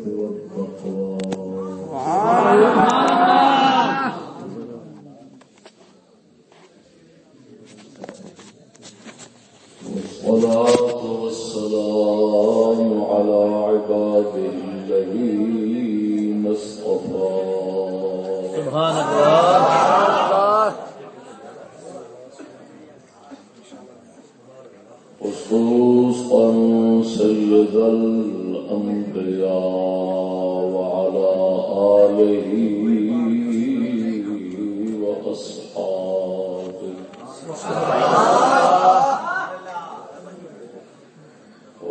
والتقوى. والصلاة والسلام على عباده الذين اصطفى. سبحان الله. خصوصا سيد الأنبياء وعلى آله وأصحابه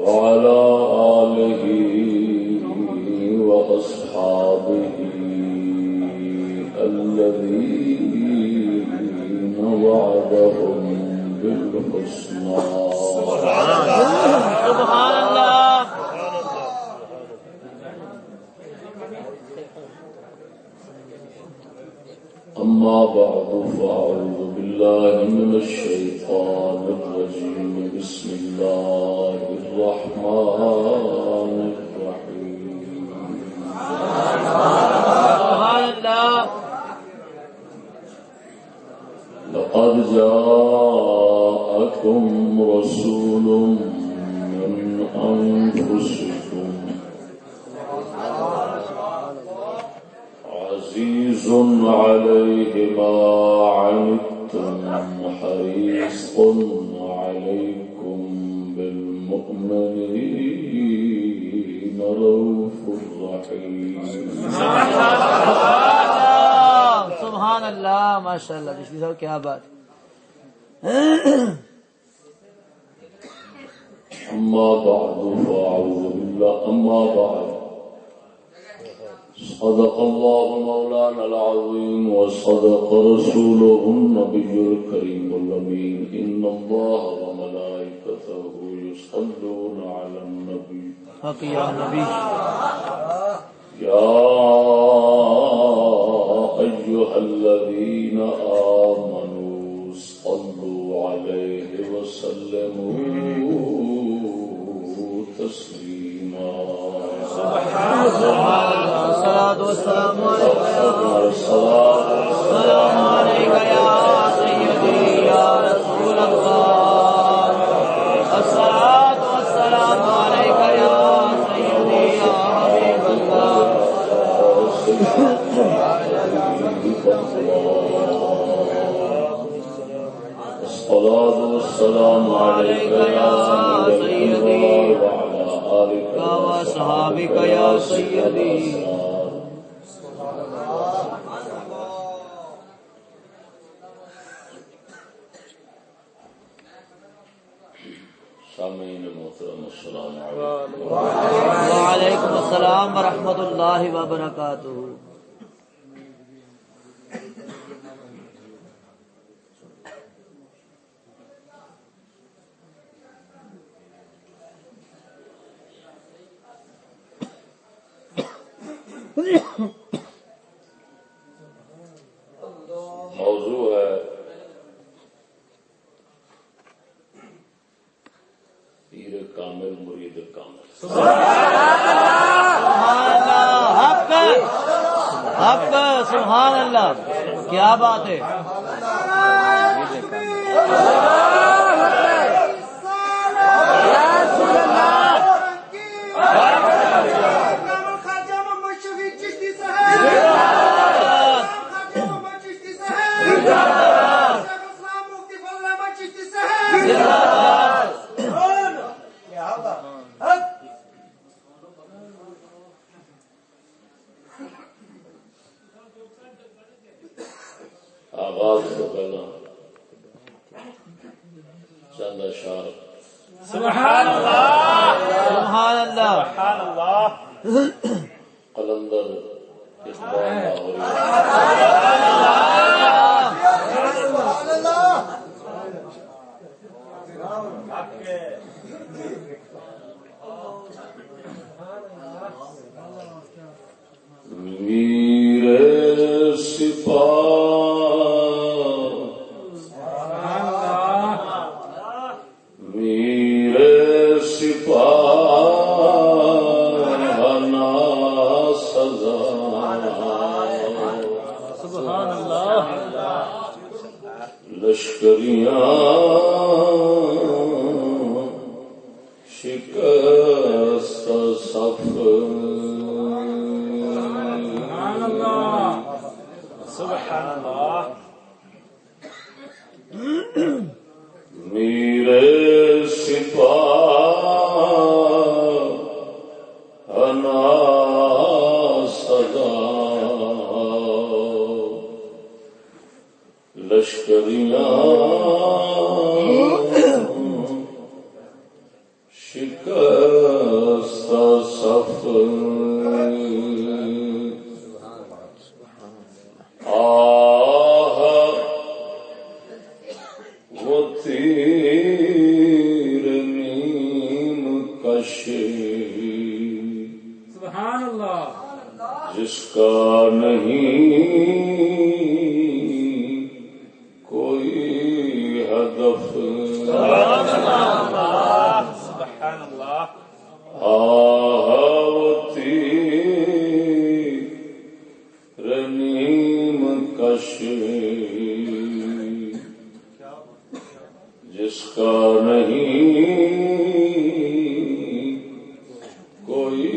وعلى آله وأصحابه الذين وعدهم بالحسنى. سبحان الله. أما بعد فأعوذ بالله من الشيطان الرجيم. بسم الله الرحمن الرحيم. سبحان الله. لقد جاءكم رسول من أنفسكم عزيز عليه ما عنتم حريص عليكم بالمؤمنين رؤوف رحيم. سبحان اللہ. ماشاء اللہ جس صاحب کیا بات. أما بعد فأعوذ بالله. أما بعد صدق الله مولانا العظيم وصدق رسوله النبي الكريم الأمين. إن الله وملائكته يصلون على النبي يا نبي يا أيها الذين آمنوا صلوا عليه وسلموا تسليما. سبحان الله. الصلاة والسلام عليك يا سيدي يا رسول الله. الصلاة والسلام عليك يا سيدي يا حبيب الله. الصلاة والسلام عليك يا سيدي وعلى آلك وأصحابك يا سيدي. سامعین محترم السلام علیکم. وعلیکم السلام ورحمۃ اللہ وبرکاتہ. موضوع ہے پیر کامل مرید کامل. حق سبحان اللہ. کیا بات ہے. آغاز سے پہلا چند اشعار. سبحان اللہ. سبحان اللہ. سبحان اللہ. قلندر اقبال لاہوری میرے سپاہ میرے سپاہ نام سبحان اللہ لشکریاں شکست صف سبحان اللہ سبحان اللہ میرے سپاہ انا صدا لشکریاں شکست صف آہ وہ تیر نیم کش سبحان اللہ جس کا نہیں کوئی ہدف سبحان اللہ آہ وہ تیر نیم کش جس کا نہیں کوئی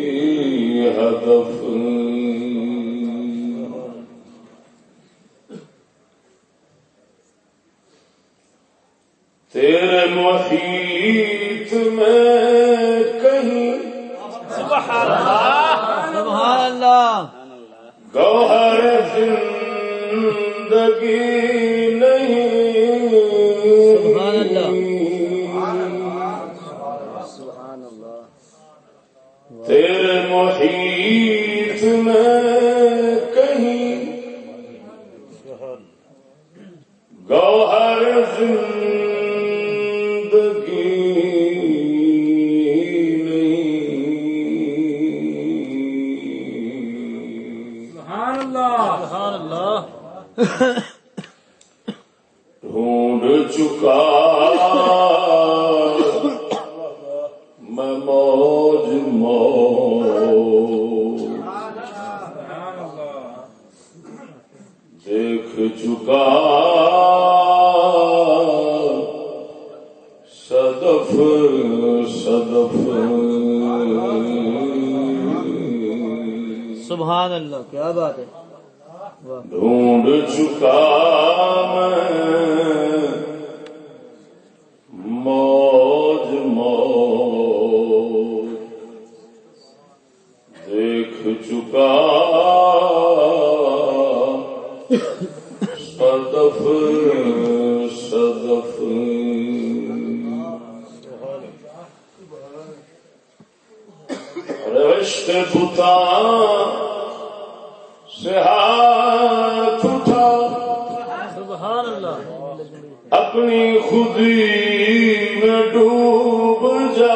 ہدف تیرے محیط میں کہیں سبحان اللہ سبحان اللہ گوہر زندگی نہیں سبحان اللہ تیرے محیط میں کہیں گوہر زندگی نہیں سبحان اللہ سبحان اللہ ڈھونڈ چکا میں موج موج سبحان اللہ دیکھ چکا صدف صدف سبحان اللہ کیا بات ہے واہ ڈھونڈ چکا میں موج موج دیکھ چکا صدف صدف عشق بتا سے ہاتھ اٹھا سبحان اللہ اپنی خودی میں ڈوب جا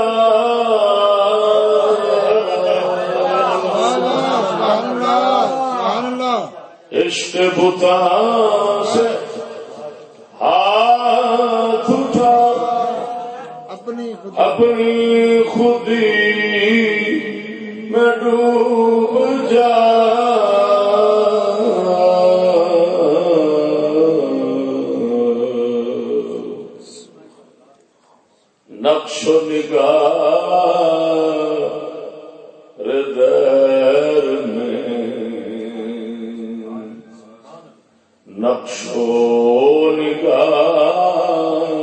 عشق بتا سے ہاتھ اٹھا اپنی خودی میں ڈوب جا نقش و نگار دیر میں نقش و نگار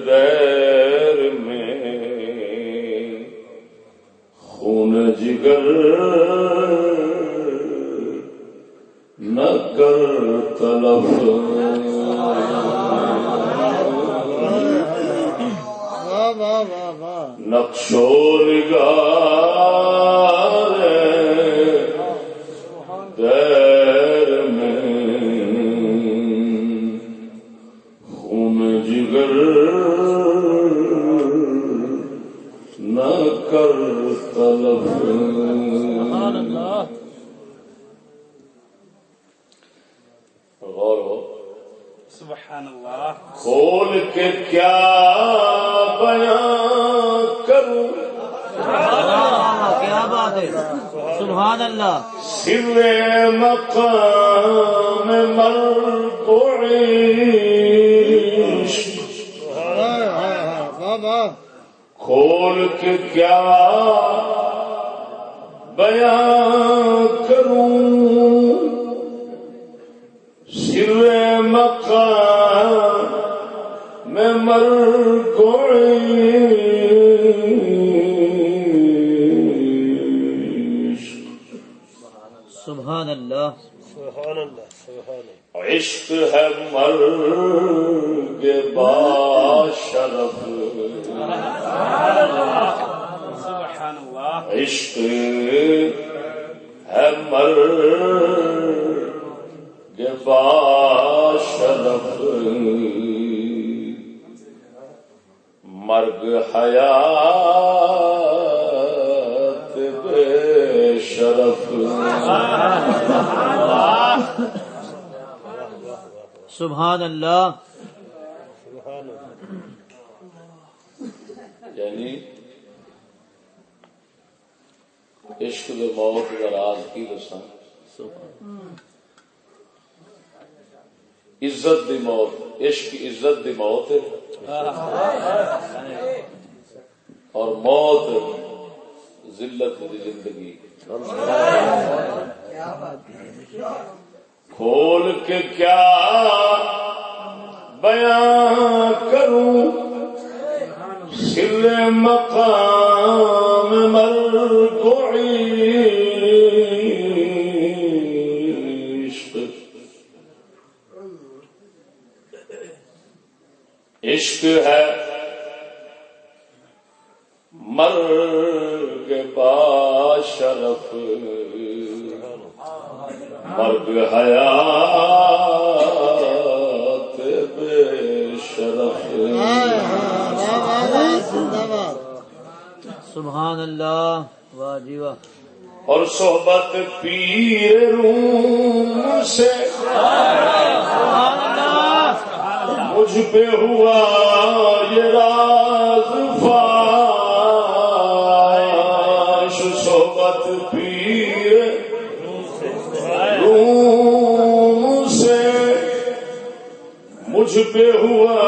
دیر میں خون جگر نہ کر تلف نقش و نگار دیر میں خون جگر نہ کر تلف سبحان اللہ غور ہو سبحان اللہ کھول کے کیا بیان کروں کیا بات ہے سبحان اللہ سر مقام مرقوعی کھول کے کیا بیان کروں سر مقام میں مرقوعی سبحان اللہ عشق ہے مرگ باشرف سبحان اللہ عشق ہے مرگ باشرف مرگ حیات بے شرف سبحان اللہ یعنی عشق دے موت دا راز کی دساں عزت دی موت عشق عزت دی موت ہے اور موت ذلت دی زندگی کھول کے کیا بیان کروں سر مقام مرقوعی عشق ہے مرگ باشرف مرگ حیات بے شرف سبحان اللہ واہ جی واہ اور صحبت پیر روم سے مجھ پہ ہوا یہ راز فاش صحبت پیر روم سے مجھ پہ ہوا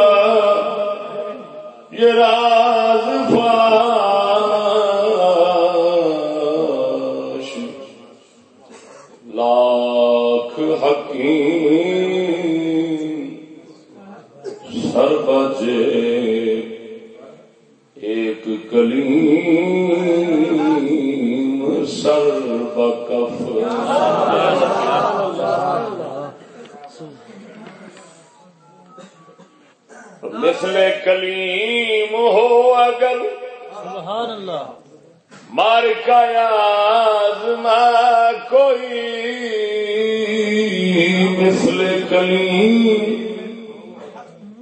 یہ راز فاش لاکھ حکیم سر بجے ایک کلیم سر بکف مثل کلیم ہو اگر سبحان اللہ مار کا آزما کوئی مثل کلیم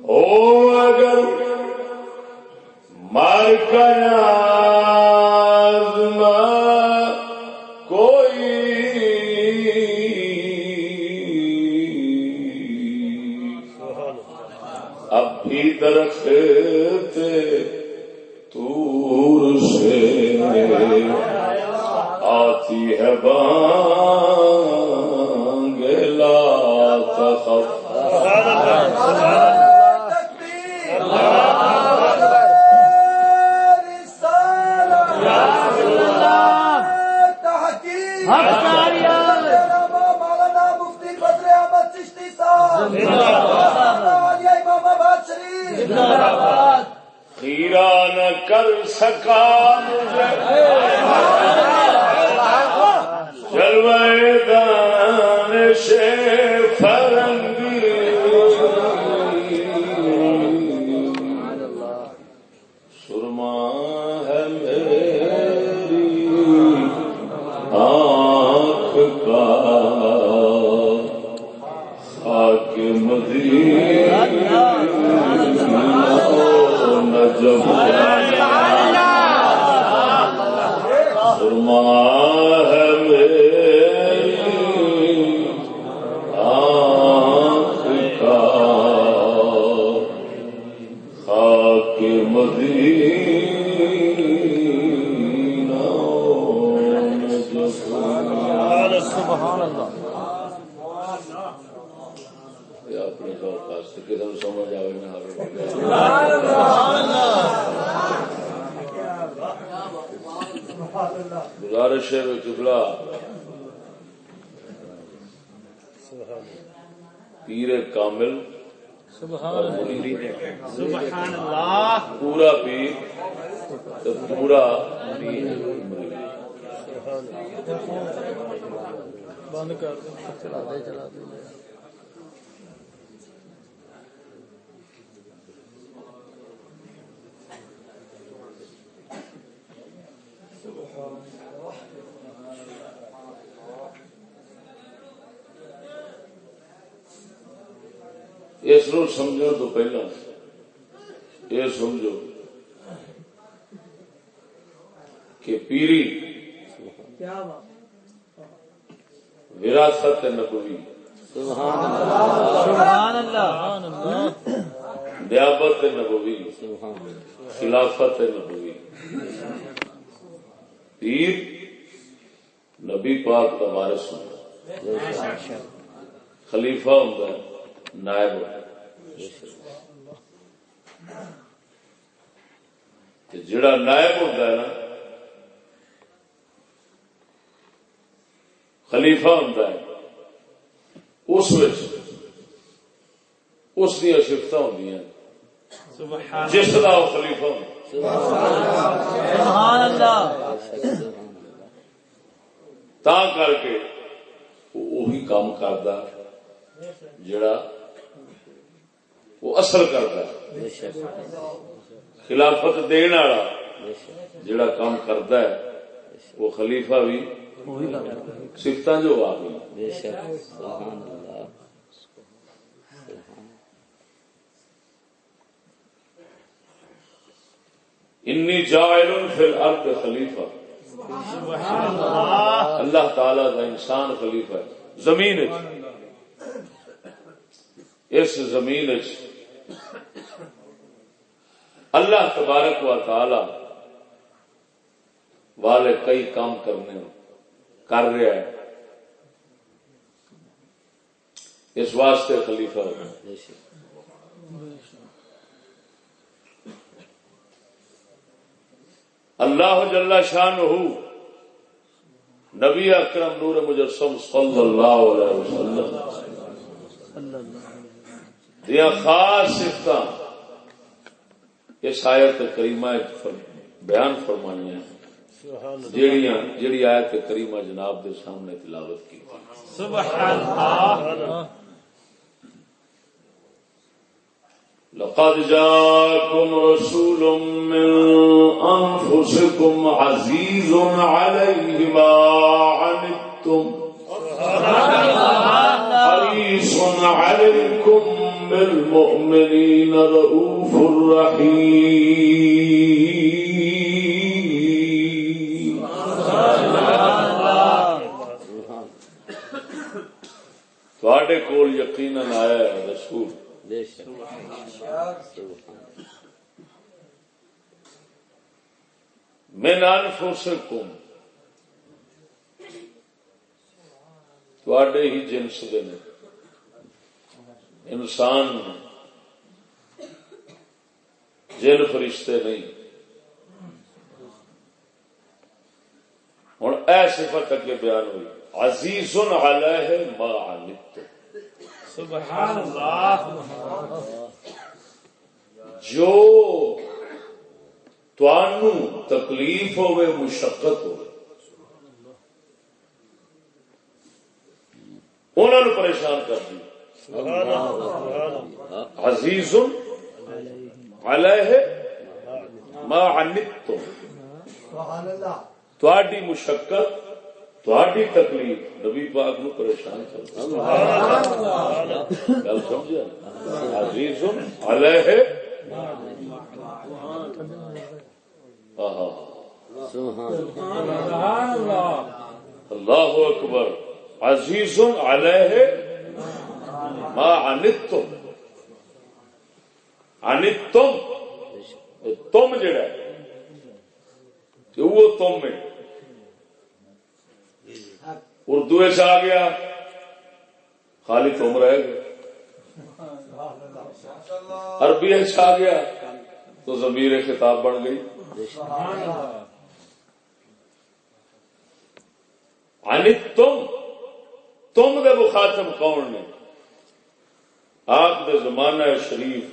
او اگر مار کا آزما کوئی اب بھی درخت طور سے آتی ہے بانگ لا تخف خیرہ نہ کر سکا جلوے دانش فرنگی سرما ہے میری آنکھ کا خاک مدینہ نجف سرما ہے میری آنکھ کا خاک مدینہ سبحان اللہ اپنے طور پر کسی کو سمجھ آئے نہ گزارش ہے قبلہ پیر کامل سبحان اللہ پورا پیر تو پورا بند کر دیں چلا دے اس نو سمجھو تو پہلا یہ سمجھو کہ پیری وراثت نبوی سبحان اللہ نیابت نبوی خلافت نبوی پیر نبی پاک کا وارث ہوتا خلیفہ ہوتا ہے نائب جڑا نائب ہوتا ہے نا خلیفہ ہوتا ہے اس دیا صفت ہوں جس کا وہ خلیفہ ہوں سبحان اللہ تا کر کے وہی کام کرتا جڑا وہ اثر کرتا خلافت دین والا جڑا کام کرتا ہے وہ خلیفہ بھی صفت جو آ گئی انی جاعل فی الارض خلیفہ اللہ تعالی کا انسان خلیفہ ہے زمین اس زمین اللہ تبارک و تعالی والے کئی کام کر رہا ہے اس واسطے خلیفہ ہوگا اللہ جل شانہ نبی اکرم نور مجسم صلی اللہ علیہ وسلم دیا خاص صفت اس آیت کریمہ بیان فرمائی ہیں جیڑی آیت کریمہ جناب دے سامنے تلاوت کی سبحان اللہ لقد جاءكم رسول من أنفسكم عزيز عليه ما عنتم حريص عليكم بالمؤمنين رؤوف رحيم تواڈے کول یقیناً آیا ہے رسول من انفسکم تواڈے ہی جنس دے نے انسان جن فرشتے نہیں ہوں اے صفت اگے بیان ہوئی عزیز علیہ ما عنتم سبحان اللہ جو توانو تکلیف ہوئے مشقت ہو انہوں نے پریشان کر دی عزیز علیہ ما عنتم تواڈی مشقت تواڈی تکلیف نبی پاک نو پریشان کرتی گل سمجھا عزیز علیہ اللہ اکبر عزیز علیہ ما عنتم عنتم تم جڑا ہے وہ تم ہے وہ اردو آ گیا خالی تم رہ گئے، عربی آ گیا تو ضمیر خطاب بن گئی. تم دے مخاطب کون نے؟ آپ دے زمانہ شریف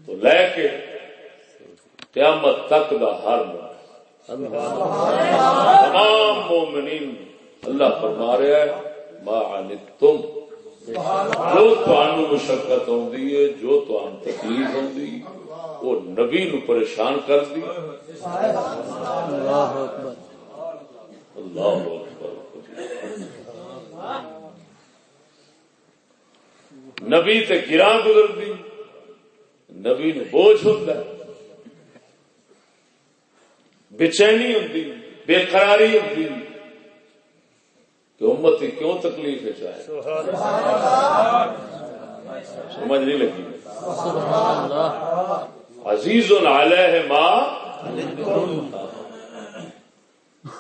تو لے کے قیامت تک دا ہر تمام مومنین اللہ فرما رہا ہے ما عنتم، جو تانوں مشقت ہوندی ہے، جو تانوں تکلیف ہوندی وہ نبی نو پریشان کر دی. اللہ اکبر اللہ اکبر. نبی تے گراں گزردی، نبی نو بوجھ ہوندا، بے-چینی ہوندی، بے قراری ہوندی کہ امت کیوں تکلیف ہے چاہے. سمجھ نہیں لگی. عزیز علیہ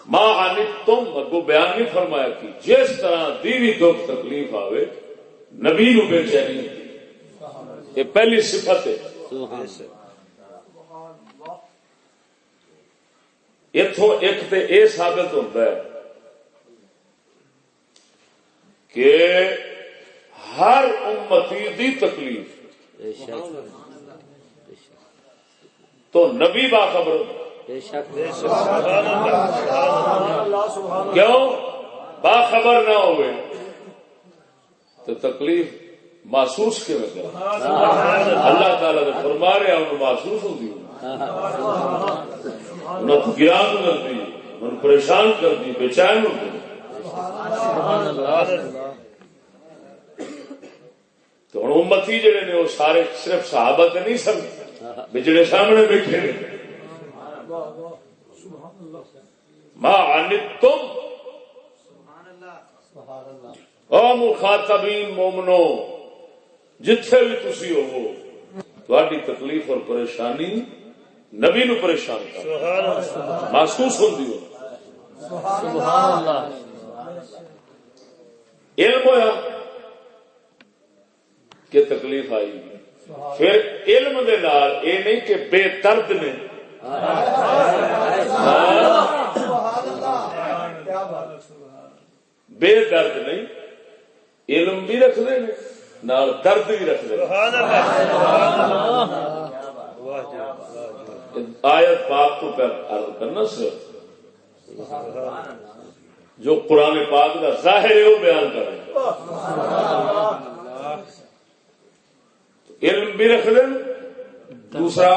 ما عنتم، اگو بیان نہیں فرمایا کہ جس طرح دیوی دکھ تکلیف آوے نبی نو بے چینی، یہ پہلی صفت ہے. اتوں ایک تے اے ثابت ہوتا ہے کہ ہر امتی دی تکلیف تو نبی باخبر، کیوں باخبر نہ ہوئے تو تکلیف محسوس کے میں اللہ تعالیٰ نے فرما رہے انہوں محسوس ہوتی، انہوں گران کرتی، انہوں پریشان کرتی، بے چین ہوتی. تو ہوں امتی جڑے نے وہ سارے صرف صحابہ تے نہیں سمجھ جڑے سامنے بیٹھے نے. ما عنتم، او مخاطبین مومنو جتھے بھی تسی ہو، تہاڈی تکلیف اور پریشانی نبی نو پریشان کر محسوس ہوندی ہو. سبحان اللہ. علم ہویا کہ تکلیف آئی، پھر علم دے نال اے نہیں کہ بے درد نے، بے درد نہیں، علم بھی رکھ دے نال درد بھی رکھ دے. آیت پاک کو عرض کرنا صرف جو قرآن پاک کا ظاہر ہے وہ بیان کر رہے علم بھی رکھ دیں، دوسرا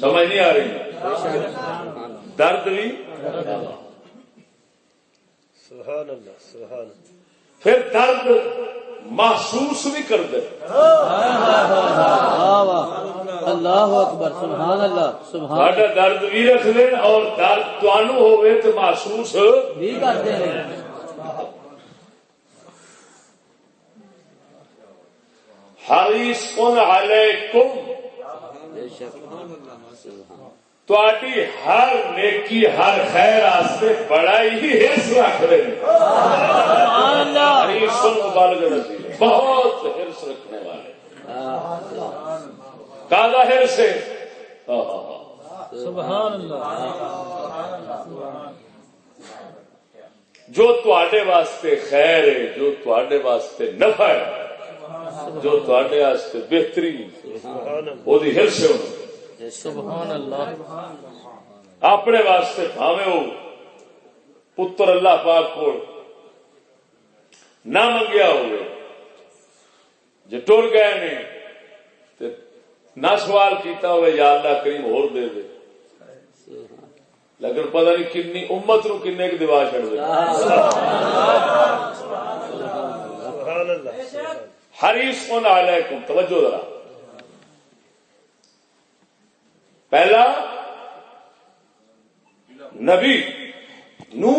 سمجھ نہیں آ رہی، درد بھی، پھر درد محسوس بھی کر دے. اللہ اکبر، سبحان اللہ، سبحان. درد بھی رکھ دیں اور درد تانوں ہوئے تو محسوس بھی کرتے ہیں. حریص علیکم، تہاڈی ہر نیکی ہر خیر واسطے بڑا ہی حرص رکھ رہے ہیں. حریص مبالغہ نہیں، بہت حرص رکھنے والے. کاذا حرص ہے؟ سبحان اللہ. جو تہاڈے واسطے خیر ہے، جو تہاڈے واسطے نفع ہے، جو تہاڈے واسطے بہتری وہ حرص ہے. سبحان اللہ. اپنے واسطے بھاوے ہو پتر اللہ پاک کو نہ منگیا ہوئے، جو ٹر گئے نے تے نہ سوال کیتا ہوئے یا اللہ کریم اور دے دے، لیکن پتہ نہیں کنی امت نو کنے کی دیوا چھڑ دے. حریص علیکم، توجہ ذرا. پہلا نبی نو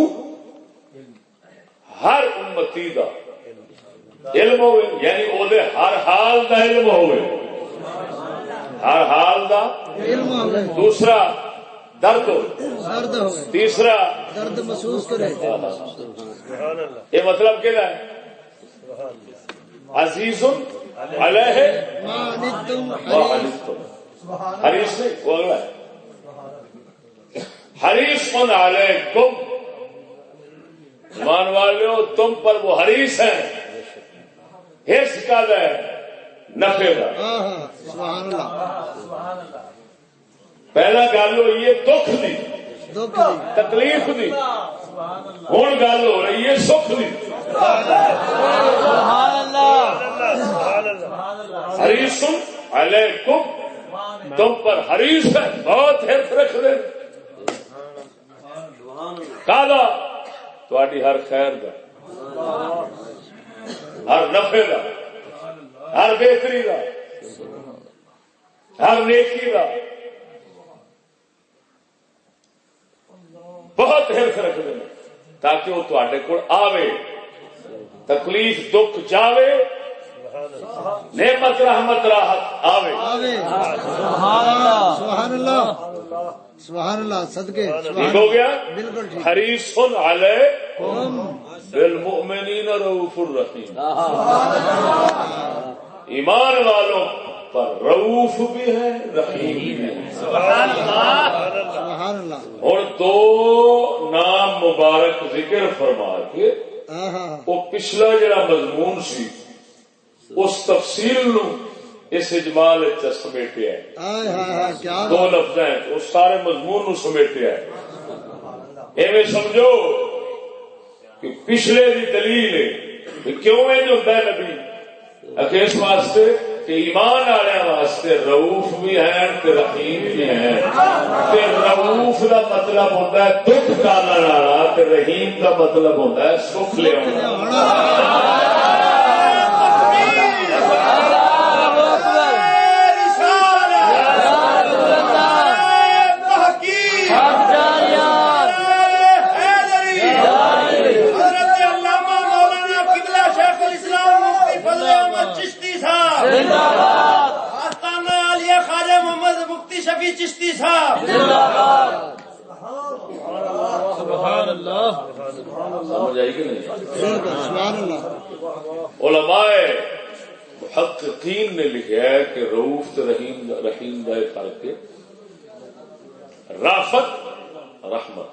ہر امتی دا علم ہوئے، یعنی او دے ہر حال دا علم ہوئے، ہر حال دا. دوسرا درد ہو، درد ہو گئے، تیسرا درد محسوس کرے، یہ مطلب کیا ہے؟ عزیز علیہ ما عنتم ما عنتم، حریص نہیں، وہ اگلا ہے حریص علیکم، ایمان والو تم پر وہ حریص ہیں، حرص کا ہے نفع کا۔ سبحان اللہ، پہلا گل ہوئی ہے دکھ دی، دکھ دی، تکلیف دی، ہوں گل ہو رہی ہے سکھ دی۔ سبحان اللہ، حریص علیکم، تم پر حریص ہے، بہت حرص رکھ دے کالا تہاڈی ہر خیر دا، ہر نفع دا، ہر بہتری دا، ہر نیکی دا بہت حرص رکھ دے تاکہ وہ تہاڈے کول آوے، تکلیف دکھ جاوے، نعمت رحمت راحت آوے۔ سبحان اللہ، سبحان اللہ، سبحان اللہ، صدقے ٹھیک ہو گیا؟ بالکل ٹھیک۔ حریص علیکم بالمؤمنین رؤوف الرحیم، ایمان والوں پر رؤوف بھی ہے رحیم بھی ہے۔ سبحان اللہ، سبحان اللہ، اور دو نام مبارک ذکر فرما کے وہ پچھلا جڑا مضمون سی اس تفصیل نو اس اجمال سمیٹیا ہے، کیا دو لفظ ہیں اس سارے مضمون نو سمیٹیا ہے۔ ایویں سمجھو کہ پچھلے دی دلیل ہے کہ کیوں انج ہوندا ہے نبی، اس واسطے کہ ایمان والے واسطے رؤوف بھی ہیں تے رحیم بھی ہیں، تے رؤوف دا مطلب ہوتا ہے دکھ ٹالن والا تے رحیم دا مطلب ہوتا ہے سکھ لے چشتی صاحب سبحان اللہ، سمجھ آئی کہ نہیں؟ سبحان اللہ، علماء محققین نے لکھا ہے کہ رؤوف تے رحیم دا فرق ہے۔ رافت رحمت،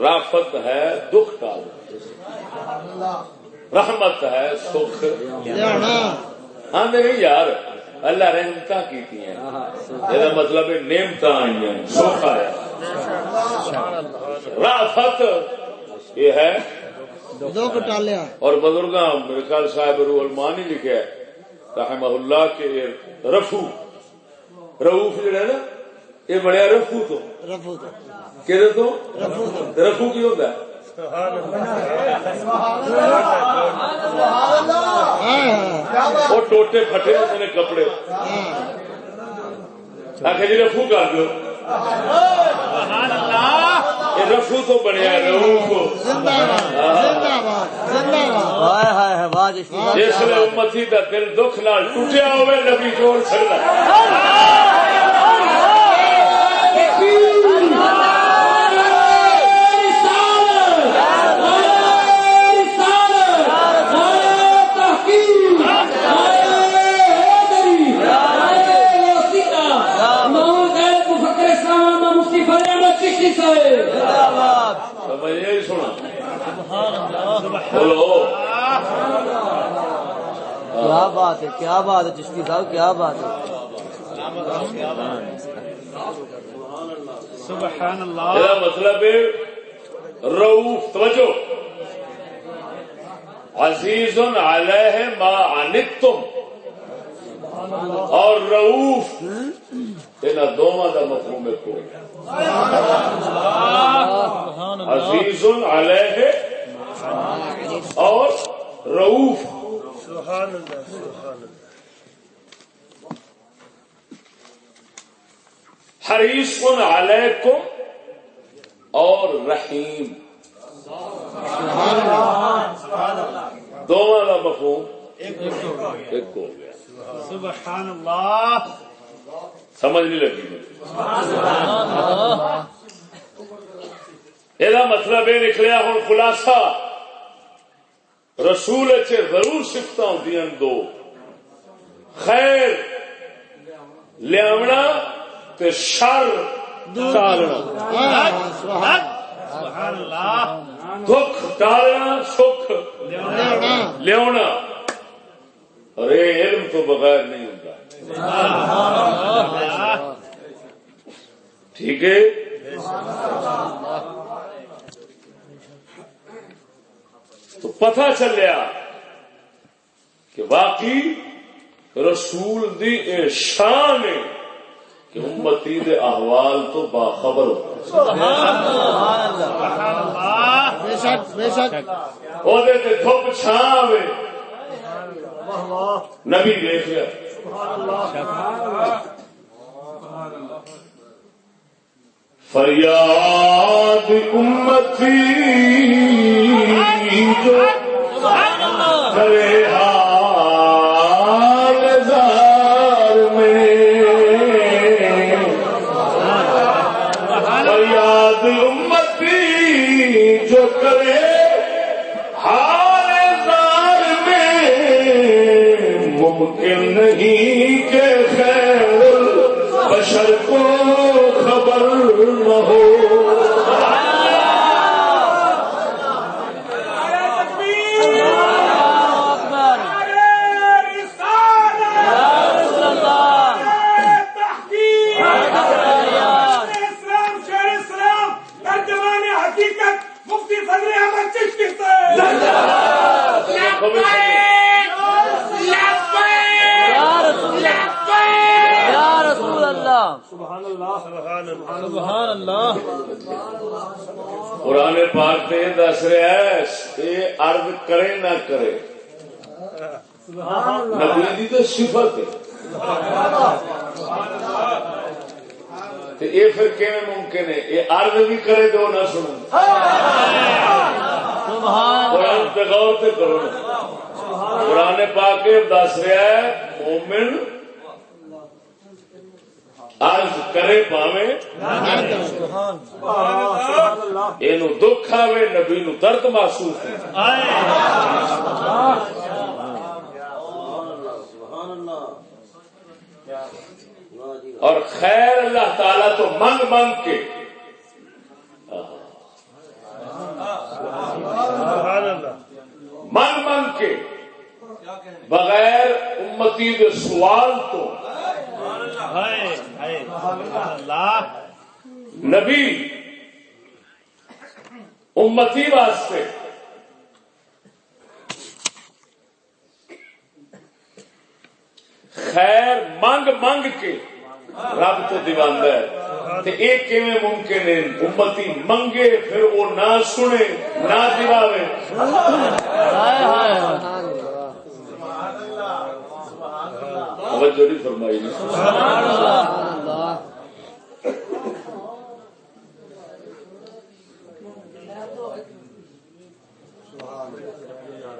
رافت ہے دکھ ٹال، رحمت ہے سکھ ہاں نہیں یار اللہ رحمتاں کیتی ہیں، یہ مطلب ہے نعمتاں آئی ہیں، سکھ آیا۔ رافت یہ ہے دکھ ٹالیا، اور بزرگاں میرے خیال صاحب روح المانی لکھا ہے رحمہ اللہ کے رفو رؤوف جڑا ہے نا یہ بڑھیا رفو تو رفو تو کہدے تو رفو تو رفو کی ہوتا ہے وہ ٹوٹے پھٹے ہوتے نے کپڑے آخر جی رفو کر دو، یہ رفو تو بنیا رؤوف۔ جس نے امتی کا دل دکھ نال ٹوٹیا ہوئے نبی جوڑ سکتا۔ یہی سنا بولو کیا بات ہے، کیا بات ہے چشتی صاحب، کیا بات ہے۔ سبحان اللہ، میرا مطلب ہے رؤوف توجہ عزیز علیہ ما عنتم اور رؤوف انہاں دونوں دا مفہوم ایک ہو گیا۔ عزیز علیہ اور رؤوف، سبحان اللہ، سبحان اللہ، حریص علیکم اور رحیم دونوں کا مفہوم ایک ہو گیا۔ سبحان اللہ، سمجھ نہیں لگی یہ مطلب یہ نکلیا ہوں خلاصہ رسول ضرور صفت ہوندی ہیں دو خیر لیاونا تے شر دکھ ٹالنا سکھ لیا اور یہ علم تو بغیر نہیں ہوتا ٹھیک ہے تو پتہ چلیا کہ واقعی رسول دی اے شان ہے کہ امتی دے احوال تو باخبر ہوتا دھوپ چھاں نبی دیکھ لیا فریاد امتی جو کرے حال زار میں فریاد امتی جو کرے حال زار میں ممکن نہیں کہ خیر بشر کو خبر نہ ہو قرآن پاک نے دس رہا ہے یہ عرض کرے نہ کرے نبی دی تو صفت ہے یہ پھر کیویں ممکن ہے یہ عرض بھی کرے تو نہ سنو قرآن پہ غور سے کرو قرآن پاک دس رہا ہے مومن عرض کرے پاوے اینو دکھ آوے نبی نو درد محسوس اور خیر اللہ تعالی تو منگ منگ کے منگ منگ کے بغیر امتی کے سوال تو نبی امتی واسطے خیر منگ منگ کے رب تو دیواندا ہے یہ کیویں ممکن ہے امتی منگے پھر وہ نہ سنے نہ دیواوے توجہ نہیں فرمائی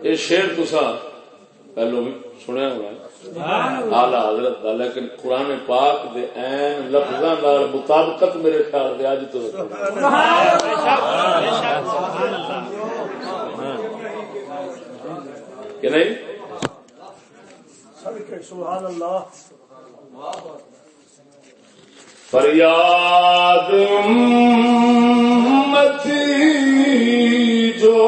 یہ شعر تسا پہلو بھی سنیا ہونا اعلی حضرت کا لیکن قرآن پاک دے عین لفظاں نال مطابقت میرے خیال دے اج تو کہ نہیں سبحان اللہ فریاد امتی جو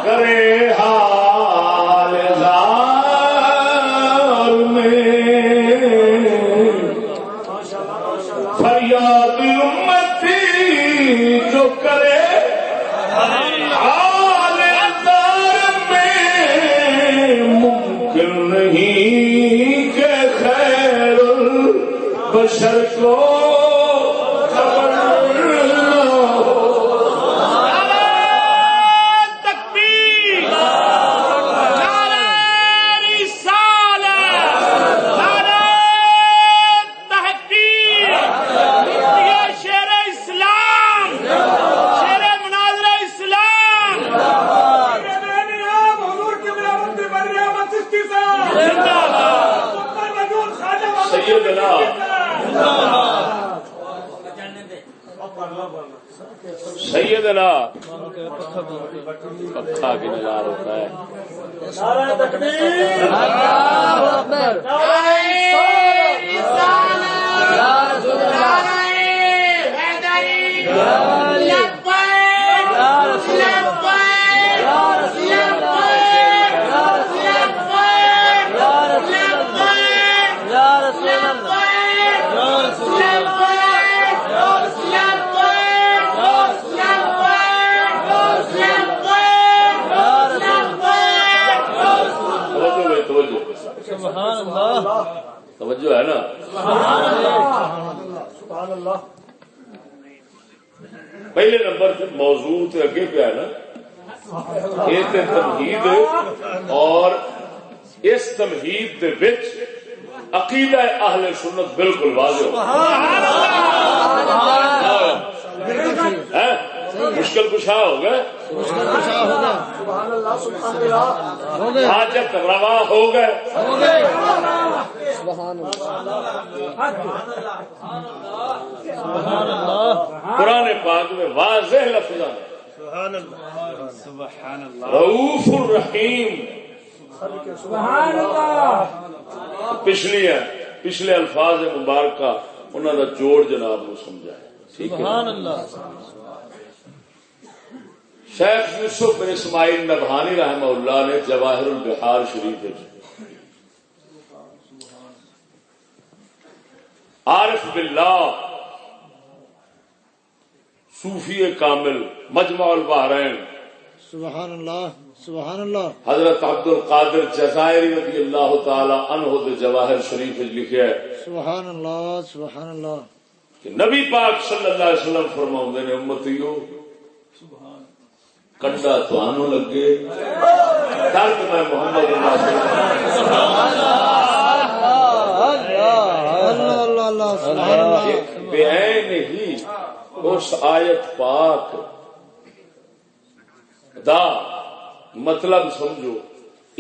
کرے حال زار میں فریاد امتی جو کرے حال زار میں ممکن نہیں کہ خیر بشر کو سیدنا پکا کی نظار ہوتا ہے. توجہ ہے نا. پہلے نمبر سے موضوع تے اگے پہ ہے نا, یہ تمہید اور اس تمہید دے وچ عقیدہ اہل سنت بالکل واضح ہے. مشکل کشا ہو گئے, حاجت روا ہو گئے. قرآن پاک میں واضح لفظ رؤوف الرحیم. پچھلے الفاظ مبارکہ انہوں کا جوڑ جناب کو سمجھا ہے. شیخ یوسف بن اسماعیل نبہانی رحمہ اللہ نے جواہر البحار شریف عارف باللہ صوفی کامل مجمع البحرین سبحان اللہ سبحان اللہ حضرت عبد القادر جزائری رضی اللہ تعالی عنہ دے جواہر شریف لکھے ہے. سبحان اللہ سبحان اللہ کہ نبی پاک صلی اللہ علیہ وسلم فرماؤندے نے امتیو کنڈا تانوں لگے درد میں محمد بعین ہی اس آیت پاک دا مطلب سمجھو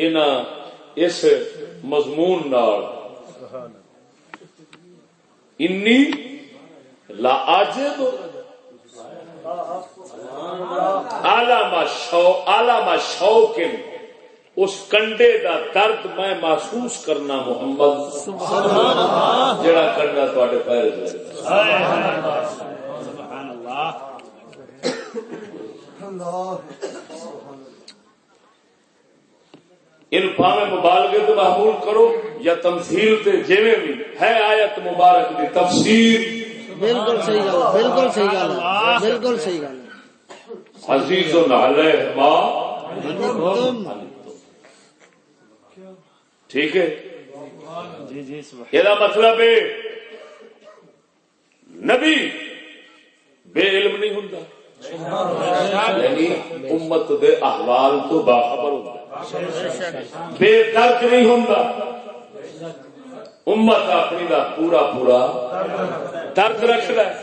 انہاں اس مضمون نال انی لا عاجب علامہ شوقن اس کنڈے دا درد میں محسوس کرنا محمد جڑا کنڈا تواڈے پیر تے سبحان اللہ. ان پاویں مبالغے تو معمول کرو یا تمثیل تے جویں بھی ہے آیت مبارک دی تفسیر. بالکل صحیح گل, بالکل صحیح گل, بالکل صحیح گل. عزیز علیہ ما ٹھیک ہے یہ مطلب ہے نبی بے علم نہیں ہوتا, یعنی امت دے احوال تو باخبر ہوتا, بے درد نہیں ہوتا. امت اپنی دا پورا پورا درد رکھتا ہے,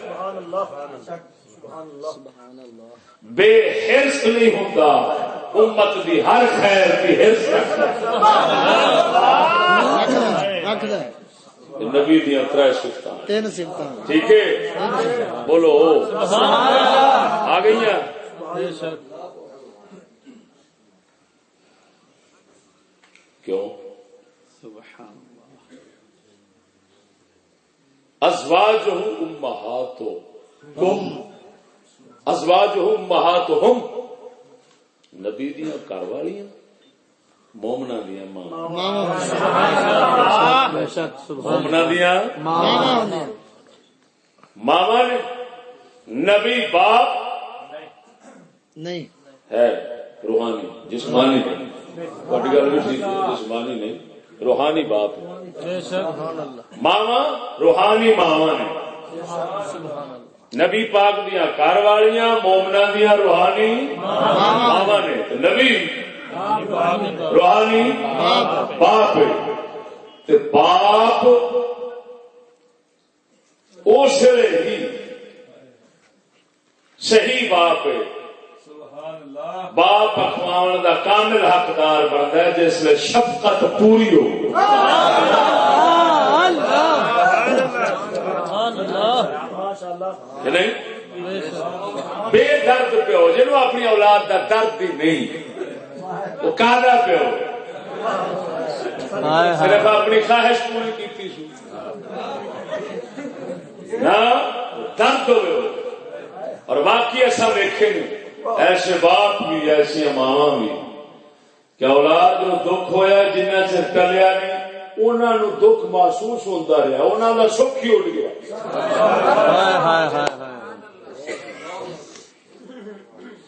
بے حرص نہیں ہوتا. امت دی ہر خیر کی حرص رکھتا ہے. نبی دیا 3 صفتاں ٹھیک ہے, بولو آ گئی ہیں. کیوں ازواجہ امہاتہم, ازواجہ امہاتہم نبی دیا گھر والیاں مومنا دیا ماں, مومنا دیا ماما نے. نبی باپ نہیں ہے روحانی جسمانی نہیں, بڑی گل بھی ٹھیک ہے, جسمانی نہیں روحانی باپ ہے. ماما روحانی ماما نے. نبی پاک دیا گھر والیاں مومنا دیا روحانی ماما نے. نبی روحانی باپ ہے, باپ اس ہی صحیح باپ ہے. باپ اخوان دا کامل حقدار بنتا ہے جس میں شفقت پوری ہو. کہ نہیں؟ بے درد پیو جنہوں اپنی اولاد دا درد ہی نہیں، وہ کادا پیو صرف اپنی خواہش پوری کی سو نہ درد ہوئے. اور باقی ایسا دیکھے نہیں ایسے باپ بھی ایسی ماواں بھی کہ اولاد نو دکھ ہویا جنہ چر ٹلیا نہیں انہوں نے دکھ محسوس ہوتا رہا، انہوں کا سکھ ہی اٹھ گیا.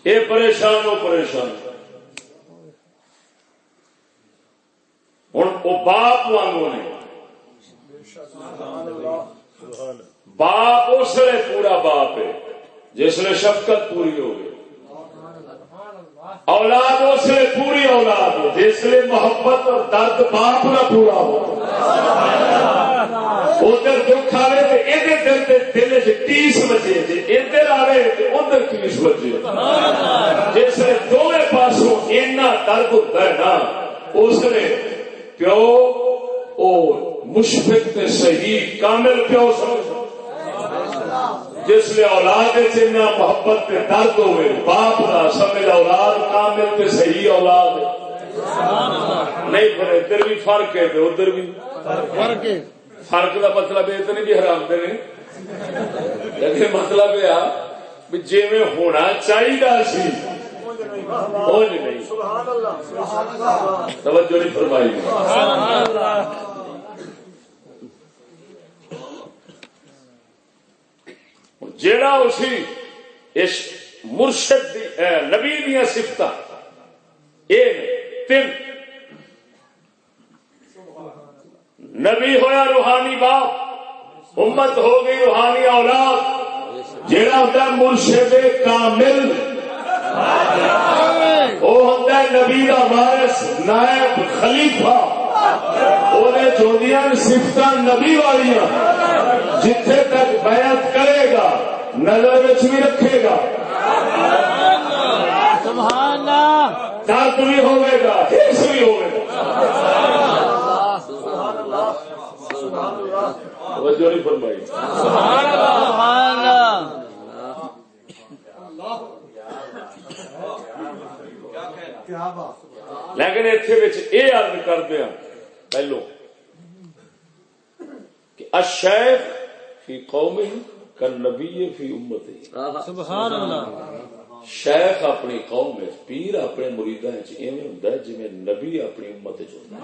یہ پریشان ہو پریشان. ہوں وہ باپ وانگو نے، باپ اس لیے پورا باپ ہے جس نے شفقت پوری ہو گئی. اولاد اس لیے پوری اولاد ہے جس لیے محبت اور درد باپ کا پورا ہو. ادھر دکھ آئے تو ادھر دل ٹیس بجے، ادھر آئے تو ادھر ٹیس بجے. جس نے دونوں پاسوں اینا درد ہوتا ہے نا اس نے پیو او مشفق تے صحیح کامل پیو سمجھ. جس لئے اولاد جنہ محبت تے درد ہوئے باپ کا سمجھ اولاد کامل تے صحیح اولاد نہیں. پھر ادھر بھی فرق ہے ادھر بھی فرق ہے. فرق کا مطلب یہ تو نہیں بھی حرام دے نہیں، لیکن مطلب یہ جی میں ہونا چاہیے سی نہیں. توجہ نہیں فرمائی. جیڑا اسی اس مرشد نبی دیا صفت تین نبی ہویا روحانی باپ، امت ہو گئی روحانی اولاد. جیڑا ہوتا ہے مرشد کامل وہ ہوتا ہے نبی کا وارث نائب خلیفہ. وہ صفت نبی والی جتھے تک بیعت کرے گا نظر بھی رکھے گا، سبحان اللہ، درد بھی ہوئے گا، حس بھی ہوئے گا. توجہ نہیں فرمائی. سبحان اللہ. لیکن اتنے یہ عرض کرتے ہیں پہلو کہ الشیخ فی قومہ کالنبی فی امتہ. سبحان اللہ. شیخ اپنی قوم میں، پیر اپنے مریداں وچ ایویں ہوندا ہے جویں نبی اپنی امت وچ ہوندا ہے.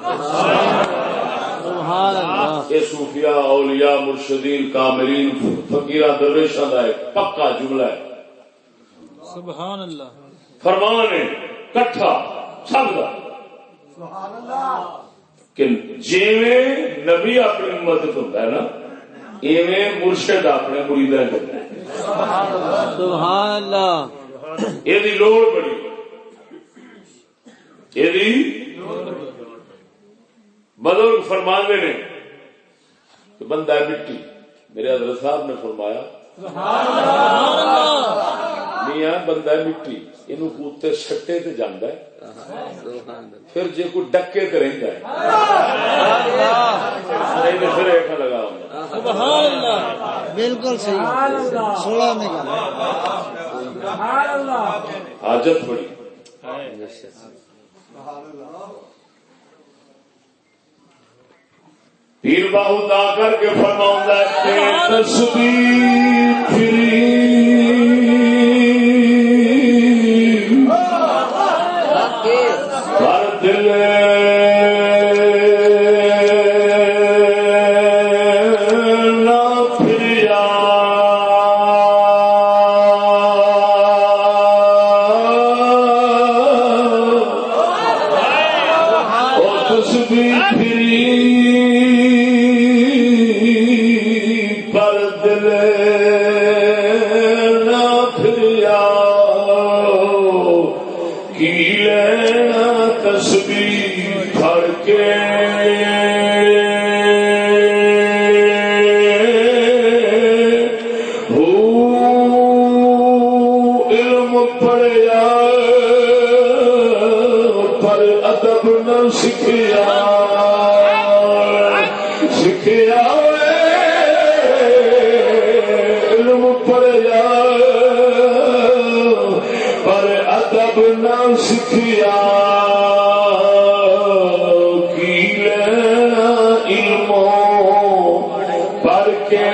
سبحان اللہ. یہ صوفیاء، اولیاء، مرشدین، کاملین، فقیراں، درویشاں دا ایک پکا جملہ ہے. سبحان اللہ. فرمان ہے کٹھا سب کا کہ جیویں نبی اپنی امت وچ ہوندا ہے نا ایویں مرشد اپنے مریداں وچ ہوندا ہے. سبحان اللہ. یہ لوڑ بڑی، یہ بزرگ فرماندے نے کہ بندہ ہے مٹی. میرے حضرت صاحب نے فرمایا میاں بندہ ہے مٹی، یہ کتے سٹے تے جانا ہے پھر جے کوئی ڈکے تے رہندا ہے نہیں پھر ایٹھا لگا ہوں. سبحان اللہ. بالکل صحیح. 16 میں حاجت بڑی. پیر باہو دا کر کے فرماؤں ہے تسبیح پھری ہر دل نہ پھریا او تسبیح پھری سکھیا علم سکھیا کی لینا علموں پر کے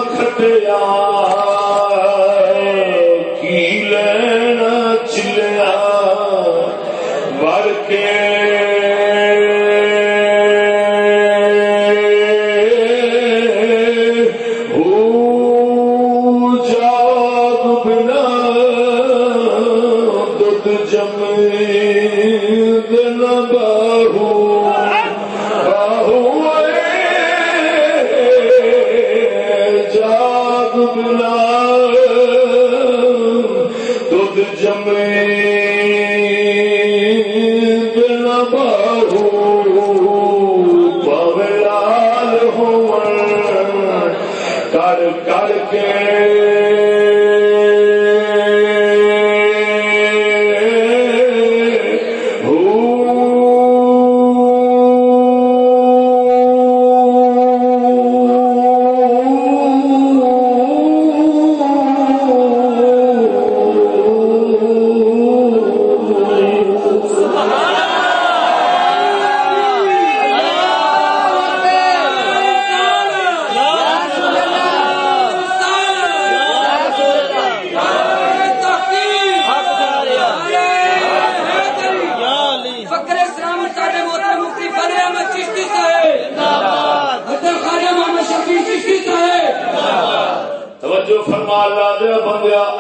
کھٹیا کی لینا چلیا بڑھ کے جاگ بنا دودھ جمے دن باہو بنا دودھ جمے بنا باہو بولال ہو کر کر کے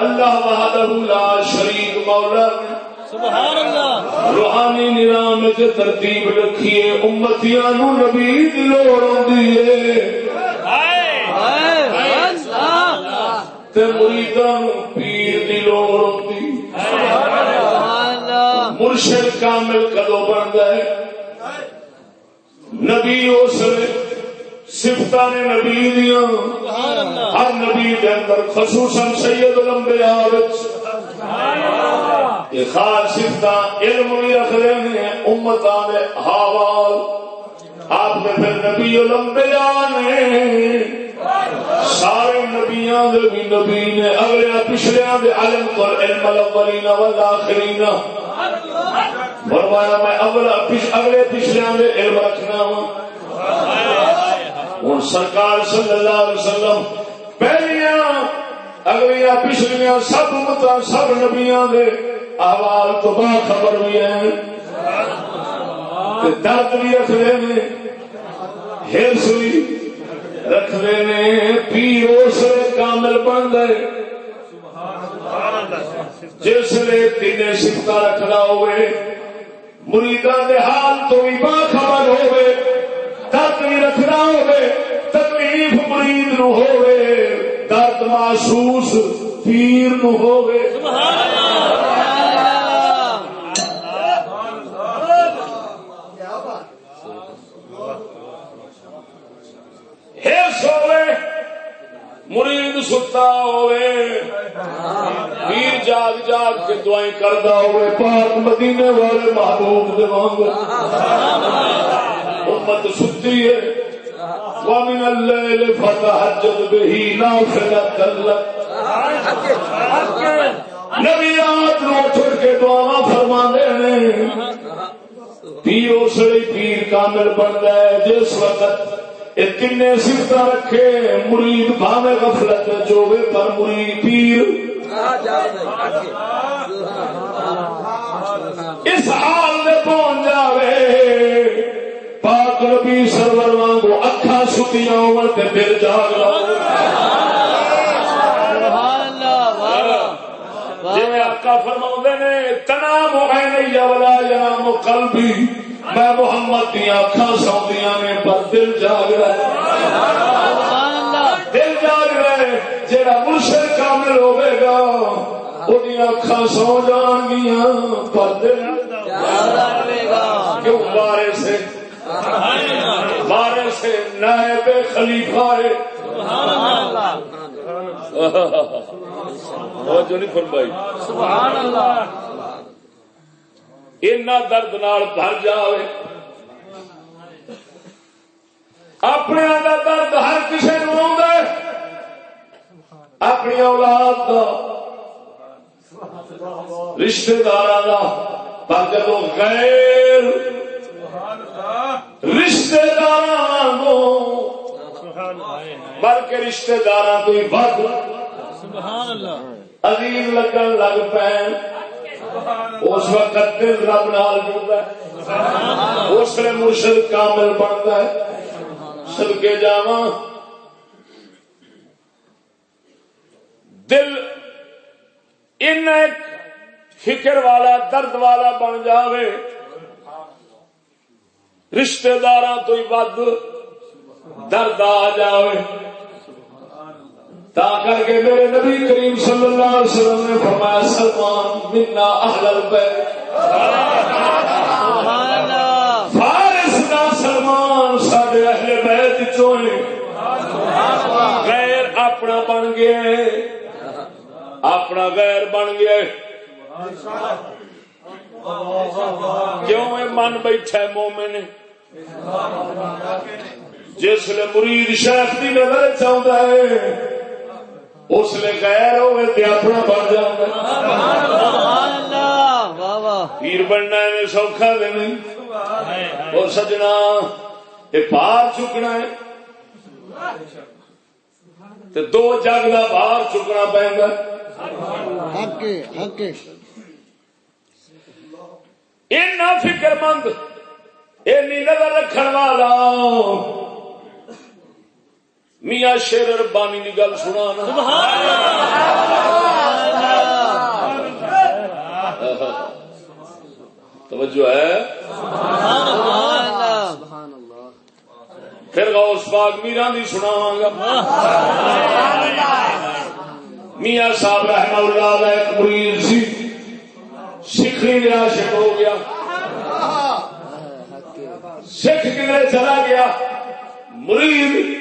اللہ وحدہ لا شریک مولا سبحان اللہ روحانی نظام سے ترتیب رکھیے امتیاں نو نبی دی لوڑ ہوندی ہے تے مریداں نو پیر دی لوڑ ہوندی مرشد کامل کدو بندا ہے نبی اس صفتان نبی دیاں ہر نبی کے اندر خصوصاً سید الانبیاء یہ خاص صفتاں علم بھی رکھتے ہیں امتاں دے حوال آپ نے پھر نبی الانبیاء نے سارے نبیاں دے بھی نبی نے اگلے پچھلیاں دے علم تو علم الاولین والآخرین فرمایا میں اگلے پچھلیاں دے علم رکھنا ہوں ہوں سرکار صلی اللہ علیہ وسلم پہلیاں اگلیاں پچھلیاں سب امتاں سب نبیاں دے احوال تو باخبر بھی ہیں درد بھی رکھ لینے ہرس بھی رکھ لینے پیر اس کامل بن گئے جس نے تین سکتا رکھنا ہوئے مریداں دے حال تو بھی باخبر ہوئے درد بھی رکھنا ہوئے تکلیف مرید نو ہوئے درد محسوس پیر نو ہوئے ہرس ہوئے مرید ستا ہوئے پیر جاگ جاگ کے دعائیں کردا ہوئے پاک مدینے والے محبوب دے وانگ امت ستی ہے وَمِنَ اللَّيْلِ فَتَهَجَّدْ بِهِ نَافِلَةً لَكَ نبی رات نو اٹھ کے دعا فرماندے نے پیر اسے پیر کامل بندا ہے جس وقت یہ تین صفت رکھے مرید بھاوے غفلت جوے پر مرید پیر اس حال میں پہنچ جاوے پاک نبی سرور وانگو اکھاں ستیاں ہون تے دل جاگ لاؤ جی آقا فرماؤندے نے تنام عینی ولا ینام قلبی میں محمد دیا اکھاں سوندیاں نے پر دل جاگ رہے دل جاگ رہے جیڑا مرشد کامل ہوے گا اودیاں اکھاں سو جان گیاں پر دل جاگ رہے گا کیوں بارے سے نائب خلیفہ ہے جو نہیں فرمائی سبحان اللہ اینا درد نال بھر جاوے. اپنے دا درد ہر کسی نو آوندا ہے، اپنی اولاد دا، رشتے داراں دا، پر جدوں غیر رشتے داراں کو بلکہ رشتے داراں تو ہی ود عزیز لگن لگ پین، اس وقت دل رب نال جڑدا ہے، اس لیے مرشد کامل بنتا ہے. صدقے جاواں دل ان ایک فکر والا درد والا بن جاوے، رشتے داراں تو ہی ود درد آ جاوے. تا کر کے میرے نبی کریم صلی اللہ علیہ وسلم نے فرمایا سلمان منا اہل البیت، فارس دا سلمان ساڈے اہل بیت چوں غیر اپنا بن گئے، اپنا غیر بن گئے. کیوں من بیٹھا ہے مومن جس لئے مرید شیخ کی نظر چاہتا ہے اس لئے غیر ہوئے تے اپنا بن جاتا ہے. پیر بننا ہے سوکھا دے نہیں اور سجنا یہ پار چکنا ہے تے دو جگ دا بار چکنا پائے گا. اینا فکر مند اینی نظر رکھن والا میاں شیر ربانی کی گل سنا نا. توجہ ہے. پھر غوث پاک میران دی سناواں گا. میاں صاحب رحمہ اللہ علیہ ایک مرید سی، سکھی دے عاشق ہو گیا، سکھ کدھر چلا گیا، مرید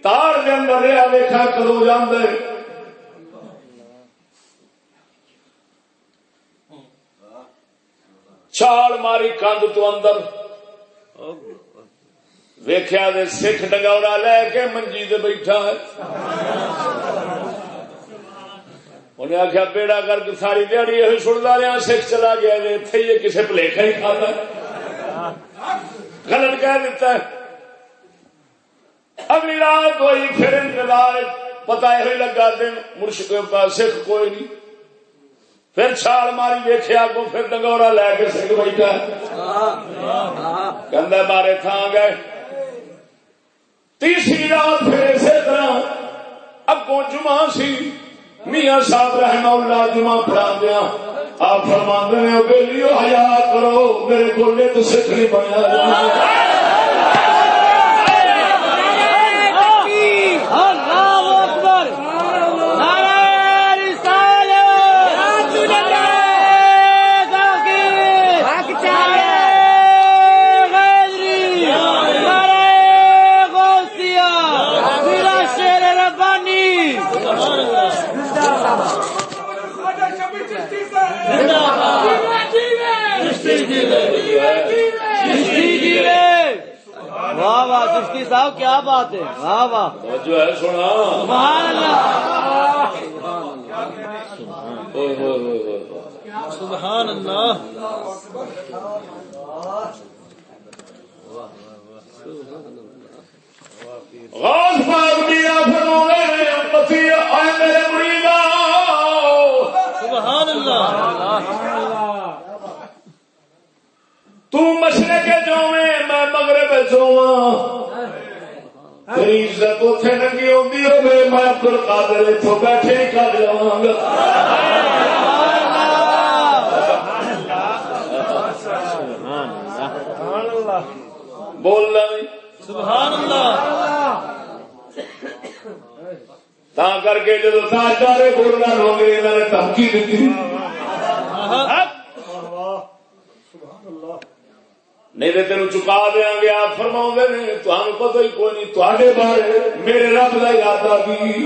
تار دے اندر رہا ویکھا کدو جاندے. چھال ماری کندھ تو اندر ویکھیا دے سکھ ڈنگورا لے کے منجی تے بیٹھا ہے. انہیں آخیا بیڑا کر کے ساری دیہڑی یہ سنتا رہا سکھ چلا گیا اتنے یہ کسی بھلیکھا ہی کھاتا ہے، غلط کہہ دیتا ہے. اگلی رات ہوئی پھر انتظار پتا یہ لگا دن مرشد سکھ کوئی نہیں. پھر چھال ماری ویکھیا کو پھر ڈنگورا لے کے سکھ بیٹھا کہندا بارے تھان گئے. تیسری رات پھر اسی طرح اگوں جمعہ سی، میاں صاحب رحمہ اللہ جمعہ پڑھا دیا. آپ فرماندے نے بیلیو حیا کرو میرے گولے تو سکھ نہیں بنیا. واہ واہ چشتی صاحب کیا بات ہے. واہ واہ جو ہے سنا سبحان اللہ سبحان اللہ. غوث پاک میاں فرماتے ہیں امتی اے میرے مریداں سبحان اللہ. تو مشرق جویں میں مغرب جواں، تیری عزت اتنے ننگی ہوندی ہوے میں عبد القادر اتوں بیٹھے ہی کر لواں گا. بولنا نہیں سبحان اللہ. تا کر کے جدو تاجدار بولنا ہو گئے انہوں نے دھمکی دیتی نہیں تو تینوں چکا دیا گے. آپ فرماؤں نے تمہیں پتہ ہی کوئی نہیں تھوڑے بارے میرے رب کا یاد آ گئی.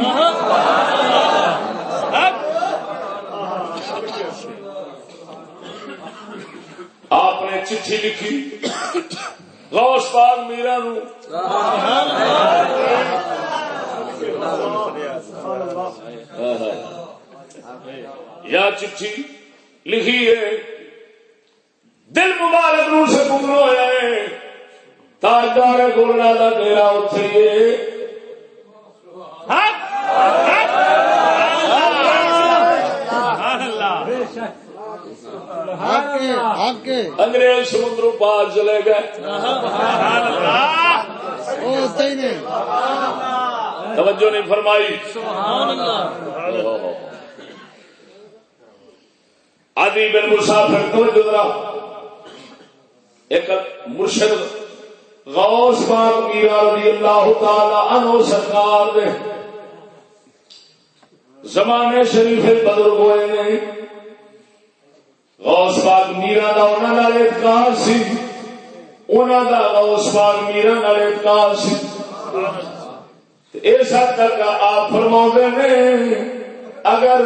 چٹھی لکھی غوث پاک میرا نو یا چٹھی لکھی ہے دل مبارک نو سے گم ہویا ہے تاجدار گولڈا دا ڈیرا اتھے انگریز سمندروں پار چلے گئے توجہ نہیں فرمائی عدی بن مسافر توجہ ذرا ایک مرشد غوث پاک میرا رضی اللہ تعالی عنہ سرکار دے زمانے شریف بزرگ ہوئے نے غوث پاک میرا دا انہاں نال اعتقاد سی انہاں دا غوث پاک میرا نال اعتقاد سی اس حد تک آپ فرماؤندے نے اگر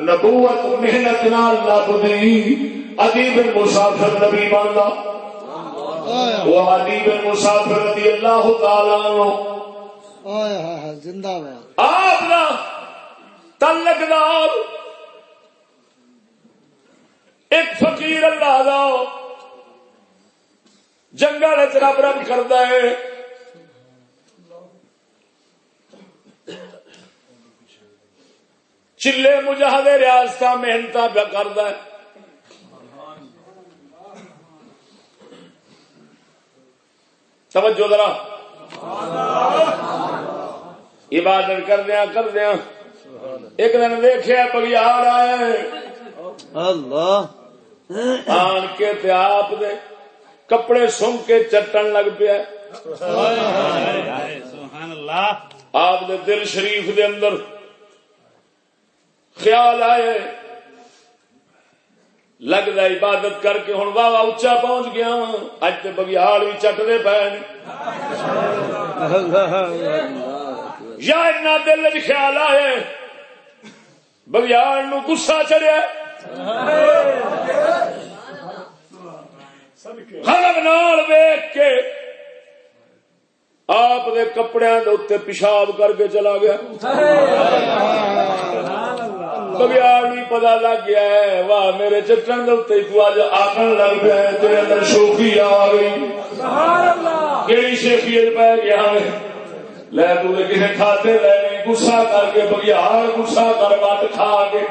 نبوت محنت نال لبدی عدی بن مسافر نبی بندا وہ عدی بن مسافر رضی اللہ تعالی عنہ زندہ باد آپ دا تعلق دار ایک فقیر اللہ دا جنگل وچ رب رب کردا ہے چلے مجاہدے ریاستہ محنت پہ کردا ہے توجہ ذرا عبادت کردیا ایک دن دیکھا بگیار آئے اللہ آن کے تے آپ دے کپڑے سن کے چٹن لگ پیا سبحان اللہ آپ دے دل شریف دے اندر خیال آئے لگتا عبادت کر کے ہوں واہ اچا پہنچ گیا اج تے بگیاڑ بھی چٹتے پے یا اتنا دل چ خیال آئے بگیاڑ نو غصہ چڑھیا غضب نال ویکھ کے آپ دے کپڑیاں دے اوتے پیشاب کر کے چلا گیا بگیاڑ بھی پتا لگ گیا ہے واہ میرے چٹن دے اوتے تو اج آکھن لگ پیا تیرے اندر شوخی آ گئی کیڑی شیخیت پہ گیا لے تو کسی کھاتے لے غصہ کر کے بگیاڑ غصہ کر وٹ کھا کے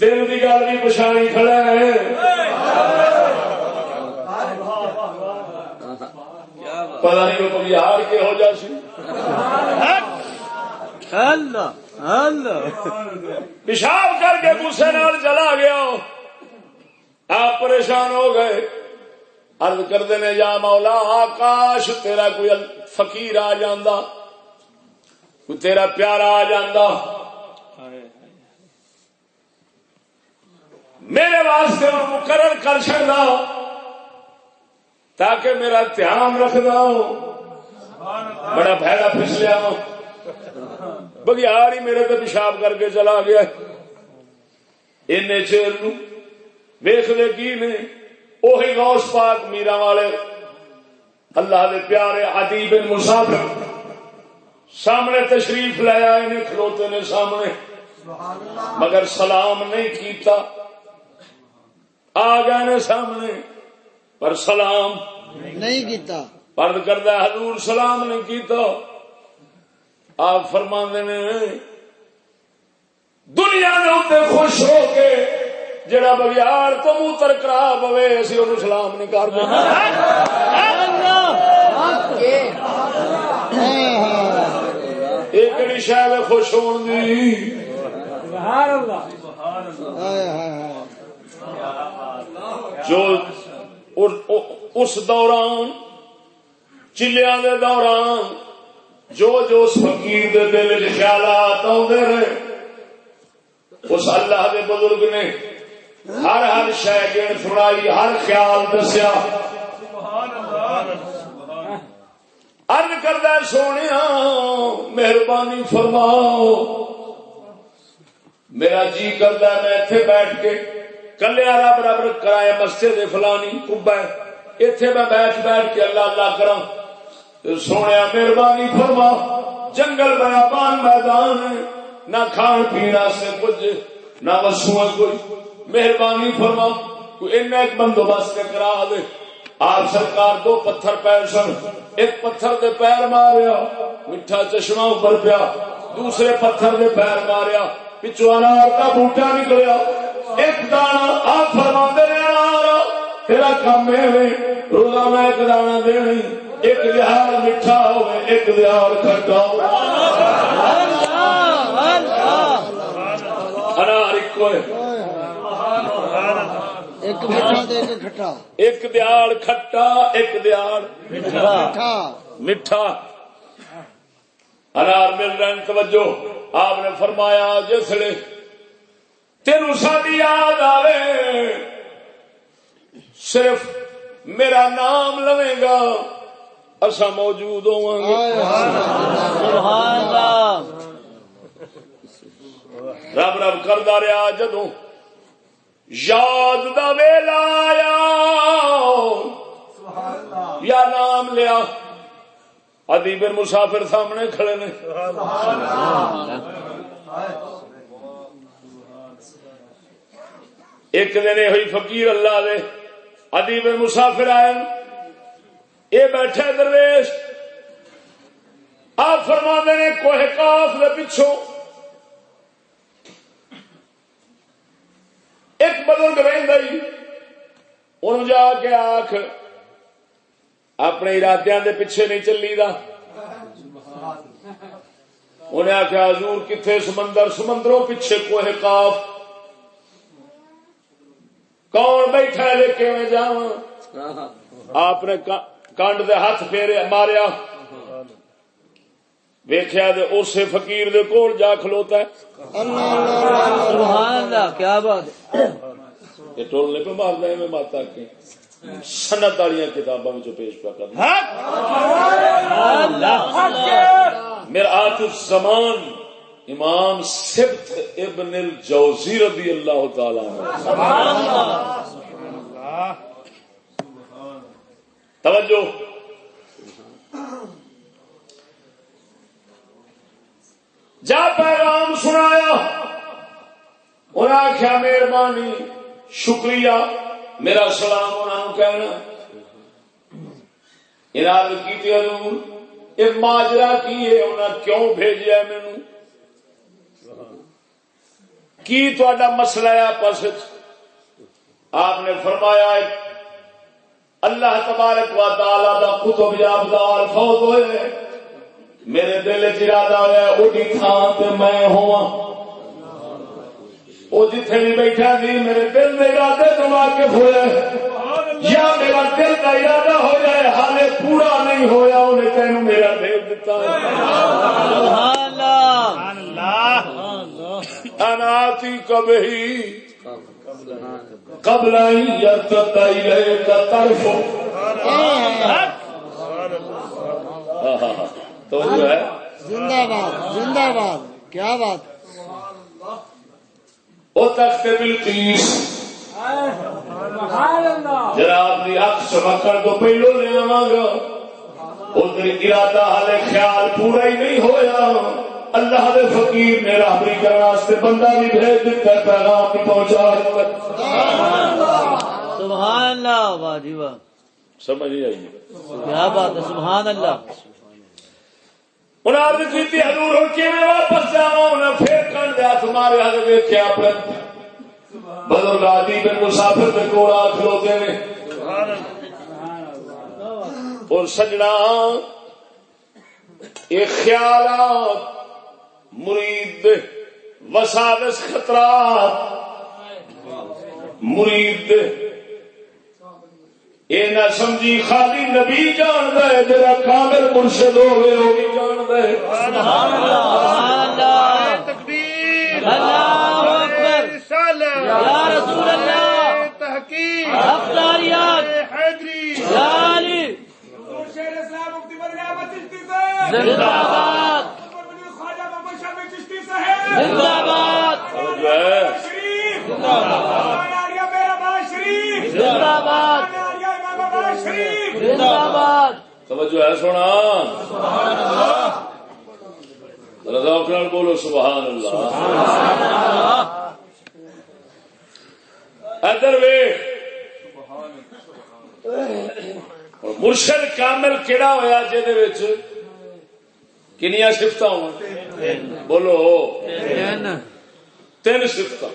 دل کی گل بھی پچھانی کھڑا ہے پتا نہیں وہ بگیاڑ کہہو جا سی پیشاب کر کے غصے نال چلا گیا آپ پریشان ہو گئے عرض کرتے نے یا مولا آکاش تیرا کوئی فقیر آ جاندا کوئی تیرا پیارا آ جاندا میرے واسطے مقرر کر چڑا تاکہ میرا دھیان رکھدا بڑا بھڑا پھسلیا بگیار ہی میرے تے پیشاب کر کے چلا گیا اینے چیر نو ویکھ لے کی نے اوہی غوث پاک میرا والے اللہ دے پیارے عدی بن مسافر سامنے تشریف لے آئے نے کھلوتے نے سامنے مگر سلام نہیں کیتا آ گئے نے سامنے پر سلام نہیں کیتا پرد کردہ حضور سلام نہیں کیتا آپ فرماندے نے دنیا دے اوتے خوش ہو کے جڑا بگیار تو منہ تر کرا پوے اسی انہوں سلام نہیں کرتے ایک شاید خوش ہون دی جو اس دوران چلیاں دے دوران جو اس فقیر دے دل وچ خیالات آندے رہے اس اللہ دے بزرگ نے ہر شے گن سنائی ہر خیال دسیا عرض کردا سونیا مہربانی فرماؤ میرا جی کردا میں ایتھے بیٹھ کے کلیا رب رب کرائے مسجد فلانی کبا اتنے میں بیٹھ کے اللہ اللہ کرا سونے مہربانی فرما جنگل بیابان میدان ہے نہ کھان پینا سے کچھ نہ وسو کوئی مہربانی فرما کوئی ایک بندوبست کرا دے آپ سرکار 2 پتھر پیر سن ایک پتھر دے پیر ماریا میٹھا چشمہ اوپر پیا دوسرے پتھر دے پیر ماریا پچھو انار کا بوٹا نکلیا ایک دانا آپ فرما دے انار تیرا کام ہے روزانہ ایک دانا دینی ایک دہار میٹھا ہوئے ایک دہار کھٹا ہوئے انار ایک کوئے ایک میٹھا دے ایک کھٹا ایک دیار کھٹا ایک دیار میٹھا انار مل رہے ہیں توجہ آپ نے فرمایا جسے تینوں ساری یاد آوے صرف میرا نام لوے گا اسا موجود ہوں گے سبحان اللہ رب رب کردا رہا جدوں یاد دا ویلا آیا یا نام لیا ادیب مسافر سامنے کھڑے نے ایک دن ہوئی فقیر اللہ دے ادیب مسافر آئے یہ بیٹھے درویش آپ فرما نے کوہ کاف دے پچھوں ایک بزرگ رہندا ہی انہوں جا کے آخ اپنے ارادیاں دے پیچھے نہیں چلی دا انہیں آخیا حضور کتنے سمندر سمندروں پیچھے کوہ کاف کون بیٹھا ہے لے میں جاواں آپ نے کانڈ دے ہاتھ پھیرے ماریا ویکھیا دے اسے فقیر دے کول جا کھلوتا ہے سبحان اللہ کیا بات ہے یہ ٹولنے پہ مارنا ہے میں ماتا کی سنت والی کتاباں میں پیش پا کرنا مرآت الزمان امام سبت ابن الجوزی رضی اللہ تعالی عنہ توجہ جا پیغام سنایا انہیں آخیا مہربانی شکریہ میرا سلام انہوں کہنا اراد کی حضور یہ ماجرا کی ہے انہیں کیوں بھیجیا مینوں کی تہاڈا مسئلہ ہے آپس آپ نے فرمایا اللہ تبارک و تعالی دا کتب یابدار فوت ہوئے میرے دل ارادہ ہوا اڈی تھان تے میں ہوا وہ جتھے بھی بیٹھا سی میرے دل کے ارادے تو واقف ہوئے یا میرا دل کا ارادہ ہو جائے حالے پورا نہیں ہویا انہیں تینوں میرا دل دیتا سبحان اللہ اناتی کبھی قبل ان یرتد الیک طرف تو جو ہے زندہ باد زندہ باد کیا بات وہ تخت بلقیس جناب دی اکھ چمکن تو پہلو لے آواں گا ادھر ارادہ حالے خیال پورا ہی نہیں ہویا اللہ دے فقیر نے راہبری کرنے واسطے بندہ بھی بھیج دیتا پیغام بھی پہنچا سبحان اللہ واہ جی واہ سمجھ نہیں آئی کیا بات ہے سبحان اللہ انہیں عرض کی تھی حضور ہوں کہ میں واپس جاؤں انہیں پھر کن دیا تمہارے حضر ویکھیا اپنے بزرگ عادی بن مسافر میں کوڑا کھلوتے نے اور سجنا یہ خیالات مرید وساوس خطرات مرید یہ نہ سمجھی خالی نبی جان دے جرا کامل مرشد ہوئے وہ بھی جان دے سبحان اللہ تکبیر اللہ اکبر یا رسول اللہ تحقیق افطاریات حیدری یا علی شیر اسلام مفتی بنگلہ چشتی صاحب زندہ باد خواجہ محمد شاہ چشتی صاحب زندہ باد جو ہے شریف زندہ باد آریہ آباد توجہ ہے سونا رضا نال بولو سبحان اللہ ادھر ویکھ مرشد کامل کیڑا ہویا جہدے وچ کنیاں صفتاں ہون بولو تین صفتاں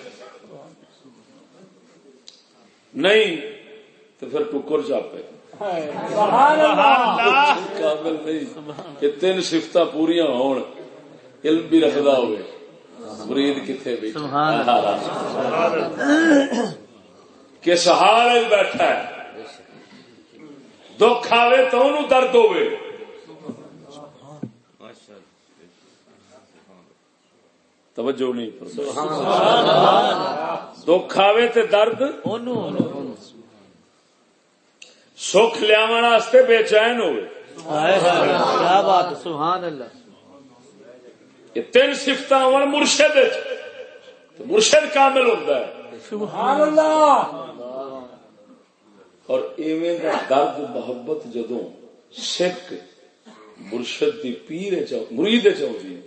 نہیں تو پھر ٹکر چاپے کامل نہیں کہ تین صفتاں پوریاں ہون علم بھی رکھدا ہوئے مرید کتنے بیٹھا کس حال بیٹھا ہے دکھ آوے تو انہوں درد ہوئے توجہ نہیں دکھ آوے تے درد سکھ لیا بے چین ہوئے کیا بات سبحان اللہ یہ تین صفت مرشد مرشد کامل ہوتا ہے سبحان اللہ اور ایویں دا درد محبت جدوں سکھ مرشد دی پیر مرید چاہتی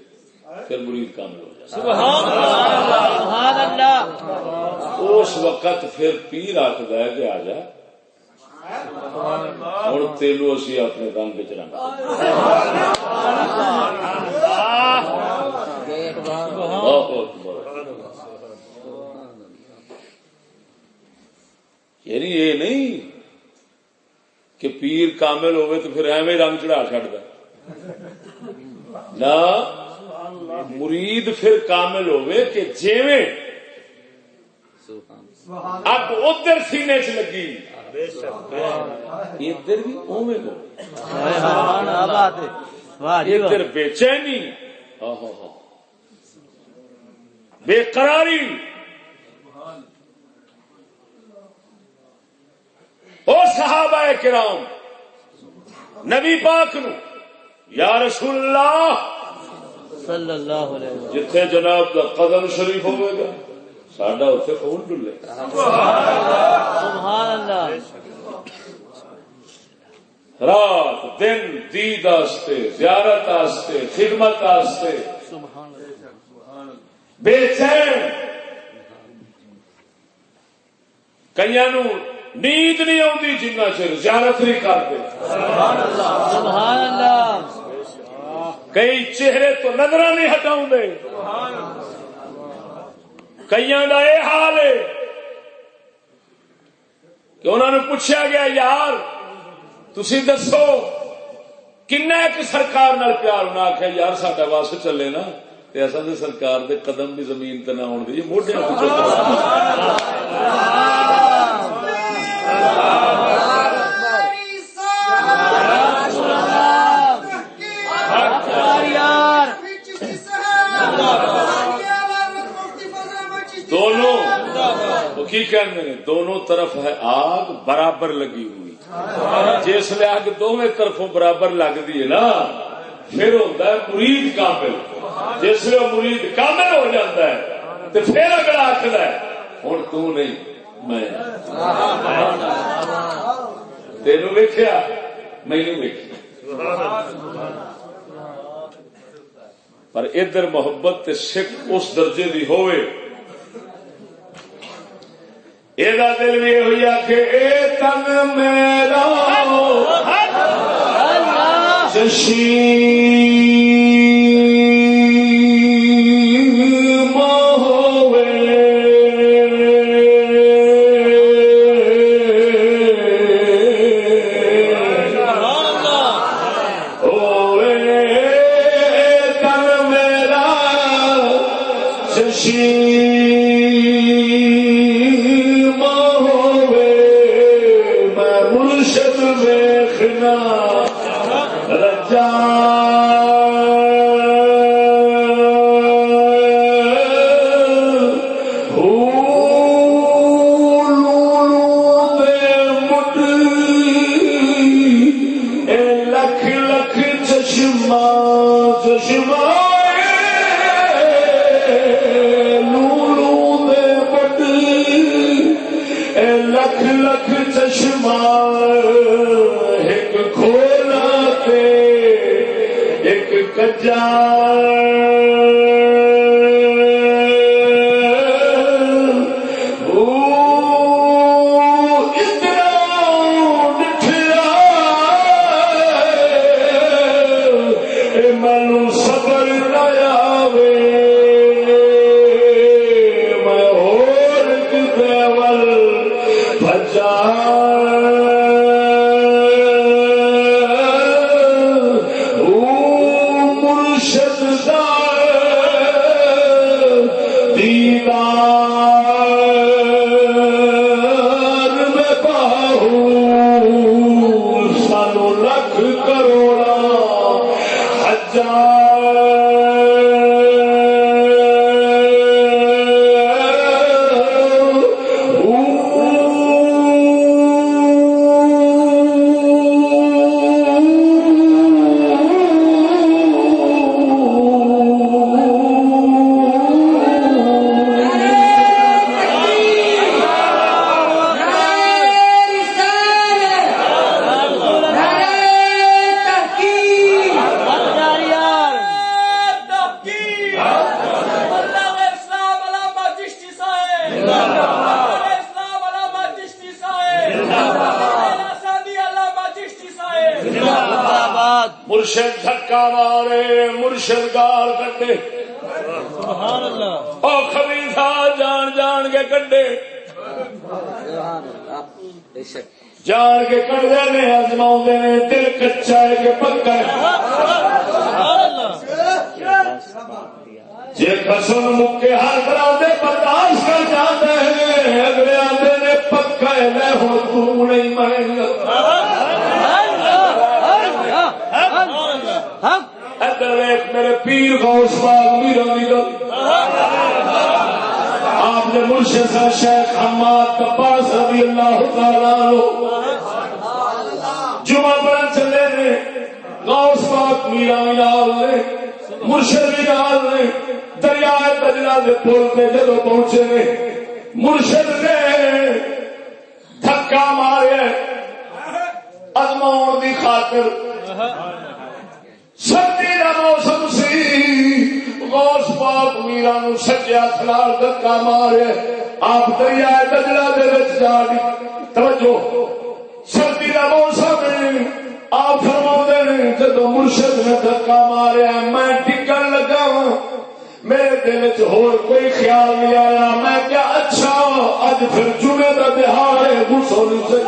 پھر مرید کامل ہو جاتا سبحان اللہ سبحان اللہ اس وقت پھر پیر آخدا ہے کہ آ جا ہوں تینوں اسی اپنے رنگ چ رنگ یعنی یہ نہیں کہ پیر کامل ہوئے تو پھر ایویں رنگ چڑھا چڑھتا نہ مرید پھر کامل ہوئے کہ جیویں اگ ادھر سینے چ لگی ادھر بھی اوے ہو ادھر بے چینی بے قراری اور صحابہ کرام نبی پاک نو یا رسول اللہ صلی اللہ علیہ وسلم جتھے جناب دا قدم شریف ہوئے گا ساڈا اتنے خون ڈلے سبحان اللہ رات دن دید آستے زیارت آستے خدمت آستے بے چین کئیاں نو نیند نہیں آتی جنہ چر زیارت نہیں کرتے سبحان اللہ کئی چہرے تو نظر نہیں ہٹاؤں دے کئیاں دا یہ حال ہے کہ انہوں نے پوچھا گیا یار تسی دسو کنا ایک سرکار نال پیار ہونا آخیا یار ساڈا واس چلے نا تے اصل تے سرکار دے قدم بھی زمین تے نہ آن دی موڈیاں تے دونوں کی کہنے دونوں طرف ہے آگ برابر لگی ہوئی جس لئے آگ دونوں طرفوں برابر لگ دی ہے نا پھر ہوتا ہے مرید کامل جس لئے مرید کامل ہو جاتا ہے تو پھر اگلا آخر ہے ہوں تو نہیں میں تینوں ویکھیا میں نہیں ویکھیا پر ادھر محبت تے سکھ اس درجے دی ہوئے ایدہ دل بھی ہوئی کہ اے تن میرا چشیم ہوئے تن میرا چشیم مرشد دیکھنا رجا لکھ لکھ چشمہ چشمہ لولو دے بٹ لکھ لکھ چشمہ ایک کجا مرشد دھکا مارے مرشد گال کٹے سبحان اللہ او خبیثا جان جان کے کٹے جان کے کٹتے نے آزماؤں نے دل کچا ہے کہ پکا ہے جے قسم مکے ہر طرح دے برداشت کر جاتے ہیں اگلے آتے نے پکا ہے میں ہوں تو نہیں مائیں گا میرے پیر غوث پاک میرا میرا آپ نے مرشد صاحب شیخ حماد عباس رضی اللہ تعالیٰ عنہ جمعہ پڑھن چلے نے غوث پاک میرا میرا نے مرشد میرا نے دریائے دجلہ دے پل پہ جدو پہنچے نے مرشد نے دھکا مارے ازماؤں دی خاطر سردی کا موسم سی غوث پاک میرا نو سجیا سلال دھکا مارے آپ دریائے دجلہ دے وچ جا توجہ سردی کا موسم آپ فرماؤندے نے جدو مرشد نے دھکا ماریا میں ڈگن لگا میرے دل وچ ہور کوئی خیال نہیں آیا میں کیا اچھا اج پھر جمعے دا تہوار ہے غسل سے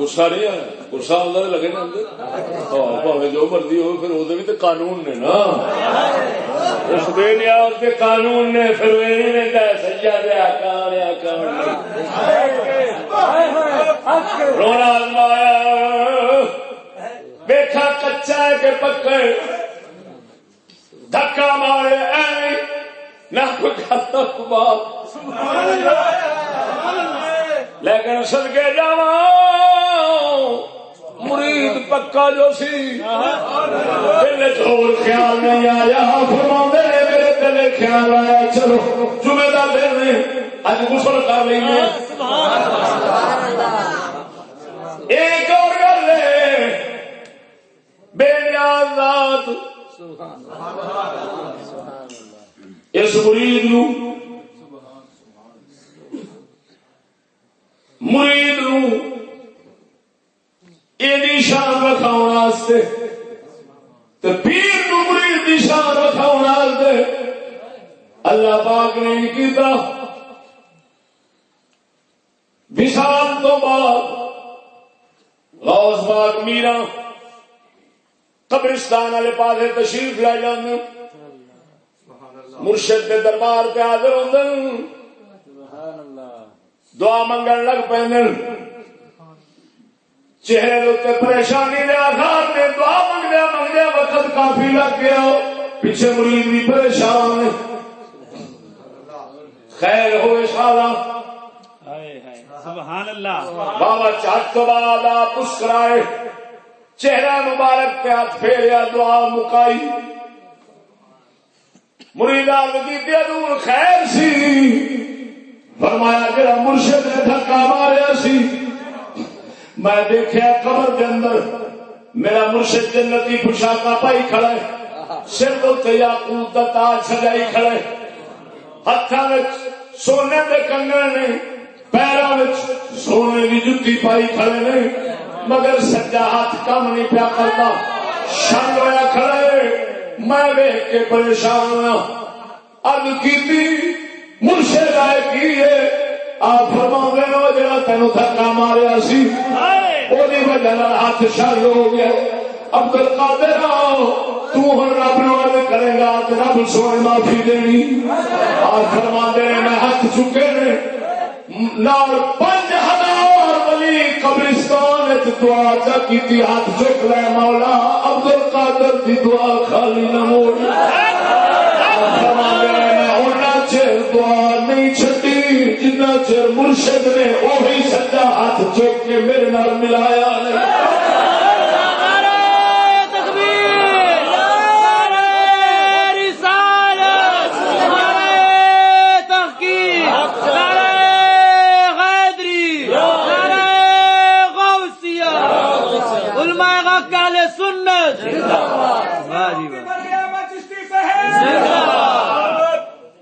گسا نہیں ہے گسا اللہ لگے نا جو مرضی ہو پھر وہ بھی تو قانون نے نا اس دے لیا اس کے قانون نے پھر سجا دیا رونا آزمایا بیٹھا کچا ہے کہ پکے دھکا مارے نہ کوئی بات لیکن صدقے جاواں مرید پکا جو سی دل چھوڑ خیال نہیں آیا فرماندے نے میرے دل خیال آیا چلو جمعے دا دن ہے اج غسل کر لیں ایک اور گل ہے بے نیاز ذات اس مرید نو مرید نو ایدی شان رکھاؤں واسطے تے پیر نو مرید دی شان رکھاؤں واسطے اللہ پاک نے کیتا وصال تو بعد غوث پاک میرا قبرستان والے پاسے تشریف لے جاندے مرشد دے دربار تے حاضر ہوندے دعا منگن لگ پیندے چہرے تے پریشانی دے آثار نے دعا منگدیا منگدیا وقت کافی لگ گیا پیچھے مرید بھی پریشان خیر ہوئے شالا سبحان اللہ. بابا چاٹ تو بعد آپ مسکرائے چہرہ مبارک پہ ہاتھ پھیریا دعا مکائی مریدان کی دور خیر سی فرمایا جڑا مرشد نے دھکا ماریا سی میں دیکھا قبر کے اندر میرا مرشد جنتی پوشاکا پائی کھڑا ہے سر تو یاقوت دا تاج سجائی کھڑا ہے ہاتھاں وچ سونے دے کنگن نے پیراں وچ سونے دی جُتی پائی کھڑے نے مگر سجا ہاتھ کم نہیں پیا کرتا شنگ ہویا کھڑا ہے میں دیکھ کے پریشان ہوا عرض کیتی مرشد آئے کی ہے آپ فرماؤں نو جڑا تینوں دھکا ماریا سی وہی وجہ نال ہاتھ شر ہو گیا عبد القادر تو ہن رب نو عرض کرے گا تے رب سونے معافی دینی آپ فرماندے نے میں ہاتھ چکے نے نال 5000 ولی قبرستان وچ دعا چا کیتی ہاتھ چک لے مولا عبد القادر دی دعا خالی نہ موڑ فرماندے نے ہونا چر دعا نہیں چھٹی جنہ چر مرشد نے وہی سجا ہاتھ چک کے میرے نال ملایا نہیں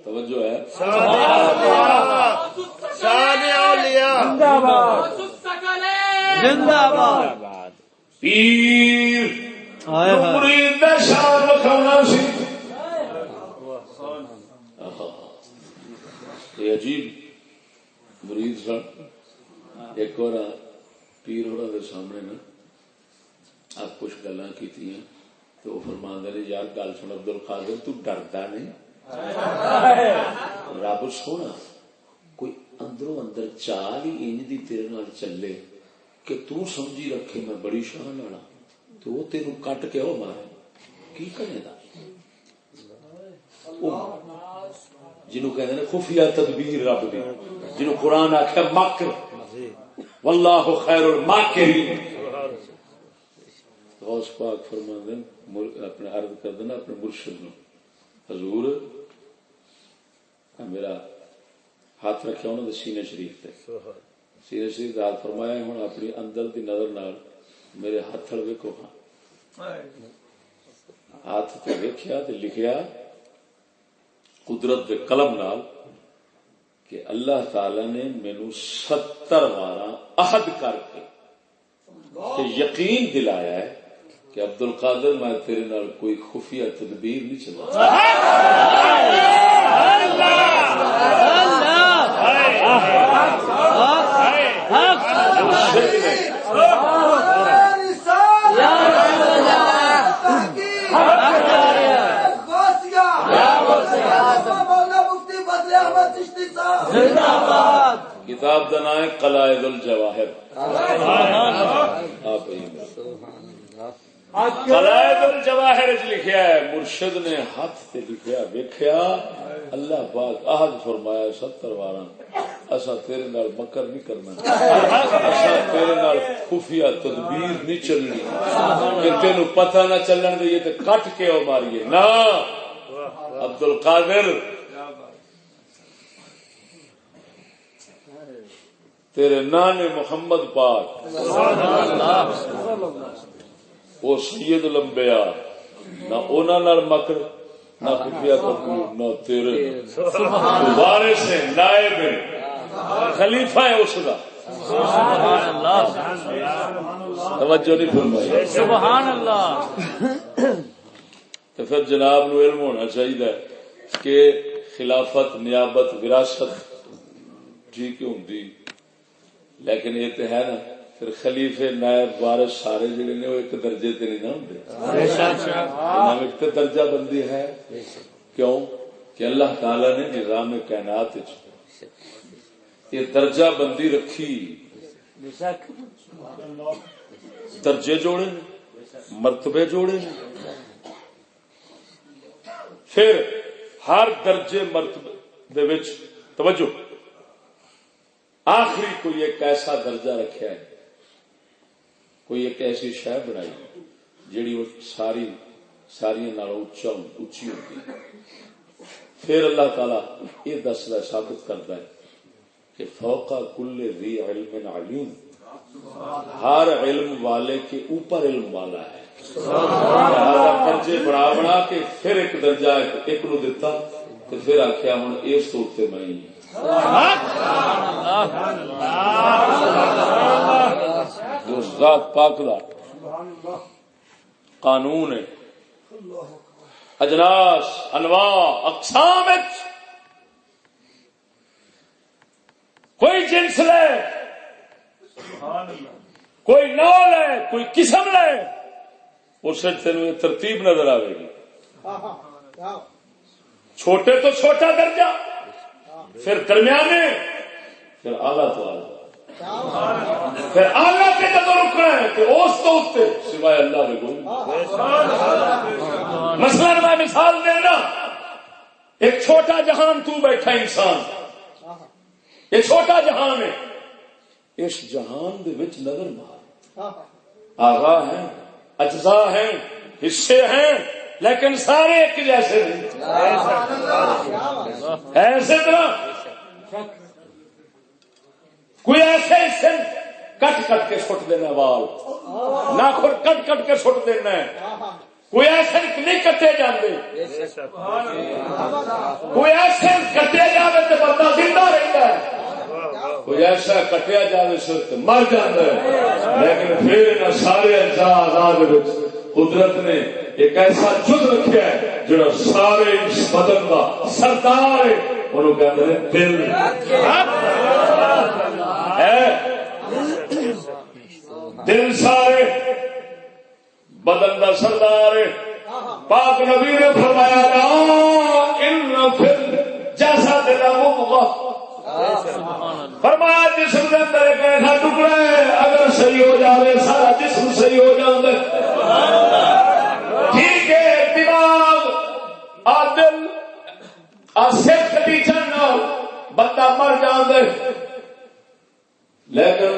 توجہ ہے زندہ باد پیر مرید دا شان رکھنا سی یہ عجیب مرید سن ایک اور پیر ہونا دے سامنے نا آپ کچھ گلاں کیتی ہیں تو وہ فرماندے نے یار گل سن عبد القادر تو ڈردا نہیں رب سونا کوئی اندروں اندر چال ہی انج دی تیرے نال چلے کہ تو سمجھی رکھے میں بڑی شان والا تو وہ تینوں کٹ کے او مارے کی کرے گا جنوں کہندے نے خفیہ تدبیر رب دی جنوں قرآن آکھیا مکر واللہ خیر الماکرین غوث پاک فرماندے اپنے عرض کر دینا اپنے مرشد نو حضور میرا ہاتھ رکھا انہوں نے سینے شریف تے سینے شریف تے ہاتھ فرمایا ہوں اپنی اندر دی نظر نال میرے ہاتھ ویکھو ہاتھ تے ویکھیا تے لکھیا قدرت دے قلم نال کہ اللہ تعالی نے مینوں 70 واراں عہد کر کے تے یقین دلایا ہے کہ عبد القادر میں تیرے نال کوئی خفیہ تدبیر نہیں چلا کتاب کا نام ہے قلائد الجواہر قلائد الجواہر لکھیا ہے مرشد نے ہاتھ سے لکھیا ویکھیا اللہ پاک عہد فرمایا 70 واراں اسا تیرے نال مکر نہیں کرنا اسا تیرے نال خفیہ تدبیر نہیں چلنی کہ تینوں پتہ نہ چلن دے تے کٹ کے او ماریے نا عبد القادر تیرے نانے محمد پاک وہ سید الانبیاء نہ انہاں نال مکر نہ خفیہ تدبیر نہ تیرے وارث ہے نائب ہے خلیفہ ہے اس کا سبحان اللہ توجہ نہیں فرمائی سبحان اللہ تو پھر جناب نو علم ہونا چاہیے کہ خلافت نیابت وراثت ٹھیک ہوندی لیکن یہ تو ہے نا پھر خلیفے نائب وارث سارے جڑے نے وہ ایک درجے تے نہیں نہ ہوندے ایک درجہ بندی ہے کیوں کہ اللہ تعالی نے نظام کائنات یہ درجہ بندی رکھی درجے جوڑے مرتبے جوڑے پھر ہر درجے مرتبے توجہ آخری کوئی ایک ایسا درجہ رکھا ہے، کوئی ایک ایسی شے بنائی جیڑی وہ ساری نالوں اچھی ہوتی ہے. پھر اللہ تعالی یہ دسدا ثابت کرتا ہے کہ فوق کل ذی علم علیم، ہر علم والے کے اوپر علم والا ہے. درجے بنا کے پھر ایک درجہ ایک نو دتا تو پھر آخیا ہوں اس تو اتنے میں ہی ذات پاک دا قانون ہے. اجناس انواع اقسام کوئی جنس لے، کوئی نوع لے، کوئی قسم لے، اس تینوں یہ ترتیب نظر آئے گی. چھوٹے تو چھوٹا درجہ، پھر درمیانے، پھر اعلیٰ تو اعلیٰ، پھر اعلیٰ پہ جب رکنا ہے کہ اس تو اتنے سوائے اللہ کے کوئی. مثلا میں مثال دینا، ایک چھوٹا جہان تو بیٹھا انسان، یہ چھوٹا جہان ہے، اس جہان دے وچ نظر مار آغا ہیں، اجزاء ہیں، حصے ہیں، لیکن سارے ایک جیسے نہیں. ایسے طرح کوئی ایسے حصے کٹ کٹ کے سٹ دینا، وال ناخن کٹ کٹ کے سٹ دینا ہے. کوئی ایسے نہیں کٹے جاندے، کوئی ایسے کٹے جاوے تو بندہ زندہ رہتا ہے، کوئی ایسا کٹیا جائے تو مر جاتا ہے. لیکن پھر ان سارے اجزاء آزاد قدرت نے ایک ایسا جز رکھا ہے جو سارے بدن کا سردار ہے، انہوں کہتے ہیں دل ہے. دل سارے بدن کا سردار ہے. پاک نبی نے فرمایا جیسا دل مضغہ، فرمایا جسم کے اندر ایک ایسا ٹکڑا ہے اگر صحیح ہو جائے سارا جسم صحیح ہو جائے. ٹھیک ہے دماغ اور دل اور سر کٹی چڑھنا بندہ مر جاندے، لیکن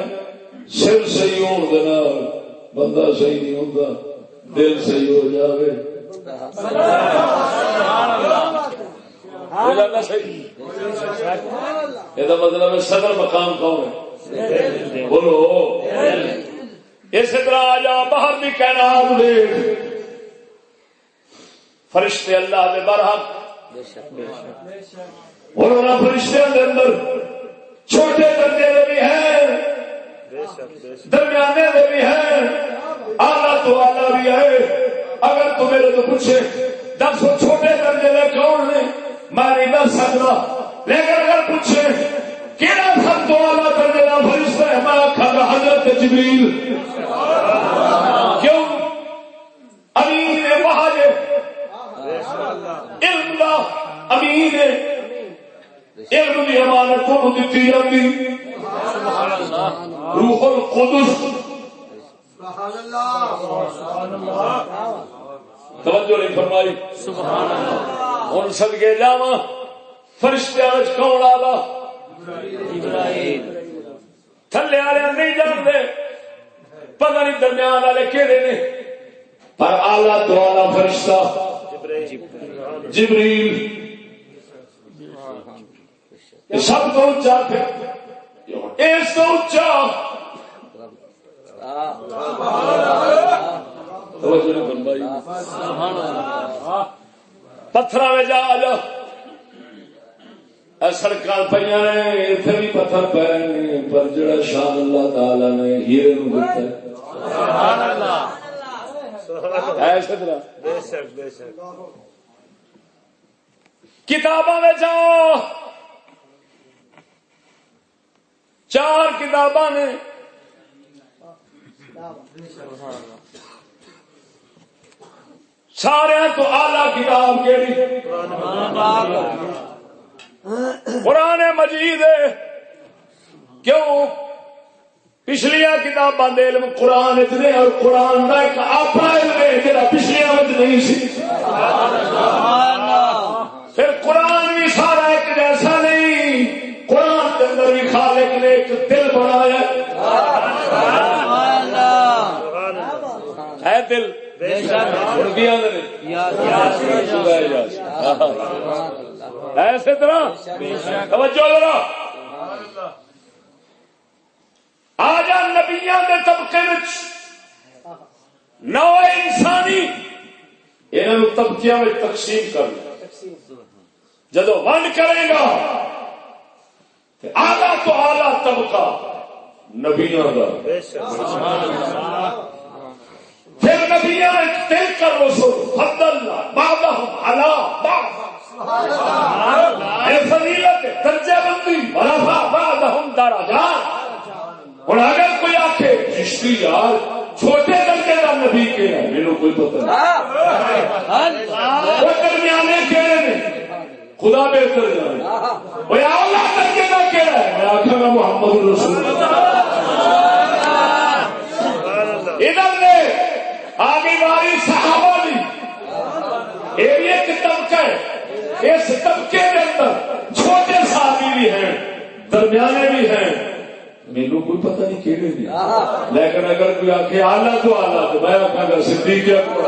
سر صحیح ہونے کے نال بندہ صحیح نہیں ہوتا. دل صحیح ہو جائے ہو جاتا صحیح. یہ مطلب ہے صدر مقام کون ہے؟ بولو. اسی طرح آ جا باہر بھی کائنات دے فرشتے اللہ دے برحق، انہوں فرشتوں کے اندر چھوٹے درجے دے بھی ہیں، درمیانے دے بھی ہیں، اعلیٰ تو اعلیٰ بھی ہے. اگر تو میرے تو پوچھے 10 چھوٹے درجے دے کون نے، میں نہیں دس سکتا. لیکن اگر پوچھے کیڑا سب تو اعلیٰ درجے کا فرشتہ ہے، میں آکھاں گا حضرت جبریل. کیوں؟ امین وحی علم دا امین ہے، علم دی امانت کو دیتی جاتی. روح القدس توجہ نہیں فرمائی. ہوں صدقے جاواں فرشتیاں وچ کون آلا؟ تھلے والے نہیں جانتے، پتہ نہیں درمیان والے کہڑے نے، پر آلہ تو آلہ فرشتہ جبریل سب تو اونچا پھر اس تو اونچا پتھر میں جا سڑکاں پہ اتنے بھی پتھر پے پر جڑا شان اللہ تعالی نے ہیرے نو دتا کتاباں میں جاؤ 4 کتاباں نے سارے تو آلہ کتاب کیڑی؟ قرآن مجید ہے. کیوں؟ پچھلیاں کتاباں دے علم قرآن اتنے اور قرآن کا ایک اپنا علم ہے جہاں پچھلیاں میں نہیں سی. پھر قرآن بھی سارا ایک جیسا نہیں. ہے دل اڑدیاں ایسے طرح توجہ ذرا آ جا نبیاں دے طبقے وچ نوع انسانی انہاں طبقیاں وچ تقسیم کر لے جدو ونڈ کرے گا آلہ تو آلہ طبقہ نبیاں دا پھر نبیاں تل کر رسول فضل بعضهم علی بعض اے فضیلت درجہ بندی ورفع بعضهم درجات. اور اگر کوئی آکھے چشتی یار چھوٹے درجے کا نبی کے ہے میرے کوئی پتہ نہیں وہ درمیانے کہڑے نے خدا بہتر جانے وہ اعلیٰ درجے کا کہڑا ہے میں آخا گا محمد رسول اللہ. ادھر نے آگے والی صحابہ دی یہ ایک طبقہ ہے. اس طبقے کے اندر چھوٹے صحابی بھی ہیں درمیانے بھی ہیں میرے کوئی پتہ نہیں کہڑے بھی لیکن اگر کوئی آخے آلہ تو آلہ تو میں آخا گا صدیق اکبر.